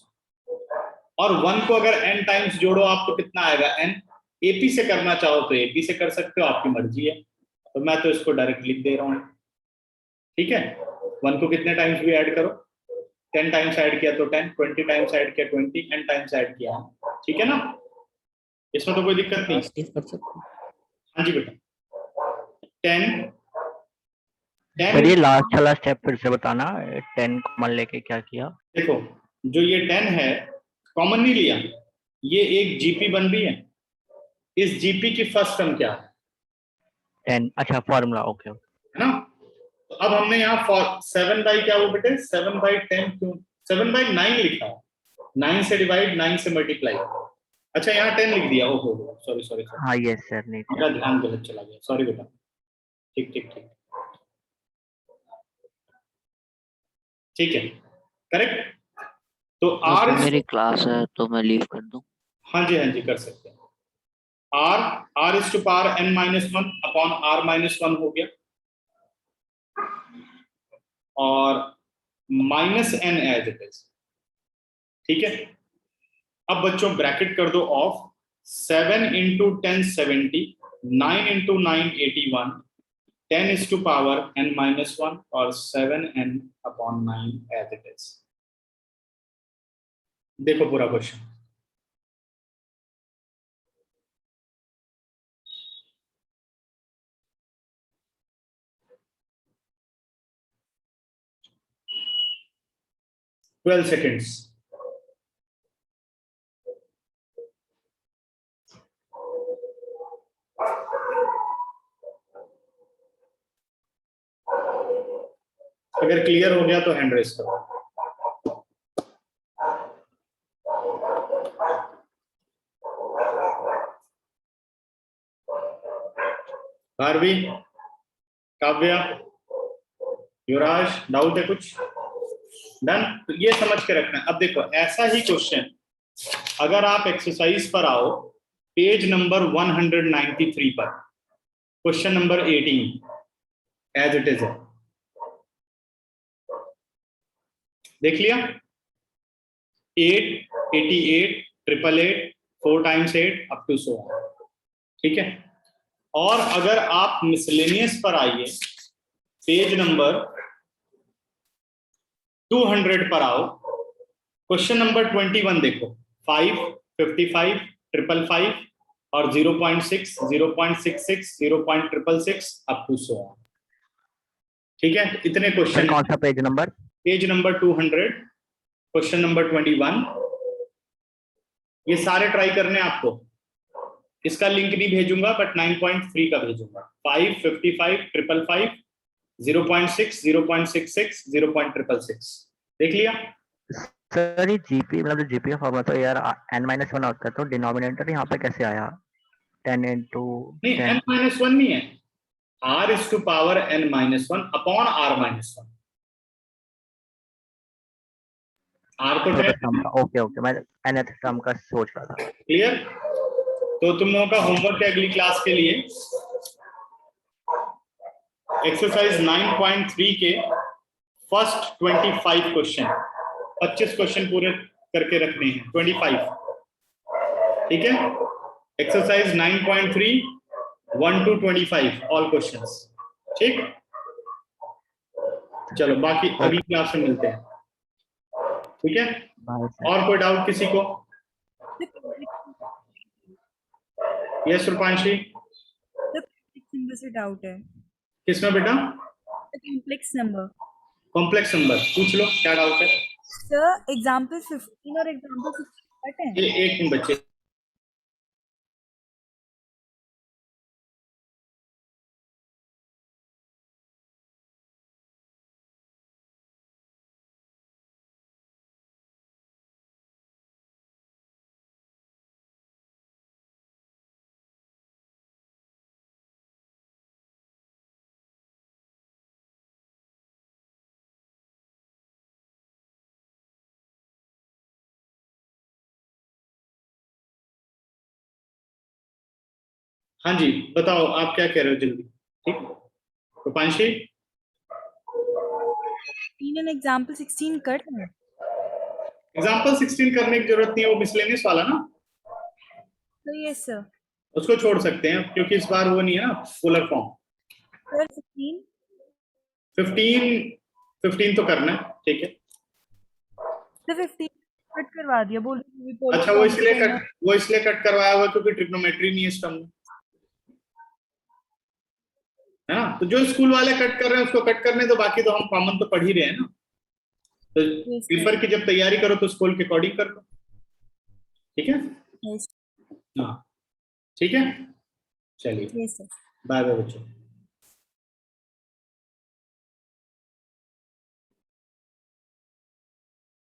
और 1 को अगर n टाइम्स जोड़ो आपको कितना आएगा n। एपी से करना चाहो तो एपी से कर सकते हो, आपकी मर्जी है। तो मैं तो इसको डायरेक्ट लिख दे रहा हूं, ठीक है। 1 को कितने टाइम्स भी ऐड करो, 10 टाइम्स ऐड किया तो 10, 20 टाइम्स ऐड किया 20, n टाइम्स ऐड किया, ठीक है ना, इसमें तो कोई दिक्कत नहीं। कर सकते हाँ जी बेटा, 10 सर ये लास्ट वाला स्टेप फिर से बताना, 10 कॉमन लेके क्या किया? देखो जो ये 10 है कॉमन नहीं लिया, ये एक जीपी बन रही है, इस जीपी की फर्स्ट टर्म क्या है 10, अच्छा फॉर्मूला, ओके है ना। तो अब हमने यहाँ 7/, क्या वो बेटे 7/10 क्यों, 7/9 लिखा है, 9 से डिवाइड, 9 से मल्टीप्लाई। अच्छा यहाँ 10 लिख दिया, ओहो सॉरी, हाँ यस सर, नहीं मेरा ध्यान गलत चला गया, सॉरी बेटा। ठीक ठीक है, करेक्ट। तो सर r मेरी क्लास है तो मैं लीव कर दूं? हाँ जी कर सकते हैं। r is to power n-1 upon r-1 हो गया, और minus n as it is. ठीक है, अब बच्चों ब्रैकेट कर दो of 7 into 10 70, 9 into 9 81, 10 is to power n-1 और 7n upon 9 as it is. देखो पूरा क्वेश्चन। Twelve seconds. अगर क्लियर हो गया तो हैंड रेस करो। भारवी, काव्या, युवराज, डाउट है कुछ? डन। तो ये समझ के रखना है। अब देखो ऐसा ही क्वेश्चन अगर आप एक्सरसाइज पर आओ पेज नंबर 193 पर, question number 18 as it is है, देख लिया? 8, 88, 888, 4 टाइम्स 8 अप टू सो। ठीक है, और अगर आप मिसलेनियस पर आइए पेज नंबर 200 पर आओ, क्वेश्चन नंबर 21 देखो, 5, 55, 555 और 0.6, 0.66, 0.666 अप टू सो। ठीक है, इतने क्वेश्चन। कौन सा page number? Page number 200, question number 21। ये सारे ट्राई करने आपको। इसका लिंक नहीं भेजूंगा बट 9.3 का भेजूंगा। 5, 55, 555, 0.6, 0.66, 0.666। देख लिया? सर ये जीपी मतलब जो जीपी का फॉर्मूला तो यार n-1 होता है, तो डिनोमिनेटर यहाँ पे कैसे आया 10 into नहीं, 10? n-1 नहीं है, r is to power n-1 upon r-1। r तो ओके मैं nth टर्म का सोच रहा था। क्लियर? तो तुम लोगों का होमवर्क है अगली क्लास के लिए, एक्सरसाइज 9.3 के फर्स्ट 25 क्वेश्चन, 25 क्वेश्चन पूरे करके रखने हैं। 25, ठीक है? Exercise 9.3 1 to 25 all questions. ठीक, चलो बाकी अगली क्लास में मिलते हैं। ठीक है, और कोई डाउट किसी को? यस रूपांशी, नंबर से डाउट है। किसमें बेटा? Complex number. कॉम्प्लेक्स नंबर पूछ लो, क्या डाउट है? सर एग्जांपल 15 और एग्जांपल 16 कट है। ये एक मिनट बच्चे, हाँ जी बताओ आप क्या कह रहे हो जल्दी। ठीक, रूपांशी, एग्जांपल 16 कट है। एग्जाम्पल 16 करने की जरूरत नहीं है, वो मिसलेनियस वाला ना, तो यस सर। उसको छोड़ सकते हैं क्योंकि इस बार वो नहीं है ना पोलर फॉर्म। सर 15 तो करना है, ठीक है? तो 15 कट करवा दिया, बोल अच्छा, वो इसलिए कट करवाया हुआ क्योंकि ट्रिग्नोमेट्री नहीं है इस टर्म में, है ना? तो जो स्कूल वाले कट कर रहे हैं उसको कट करने दो, बाकी तो हम कॉमन तो पढ़ ही रहे हैं ना। तो पेपर की जब तैयारी करो तो स्कूल के अकॉर्डिंग कर लो। ठीक है? हाँ ठीक है, चलिए बाय बाय बच्चों।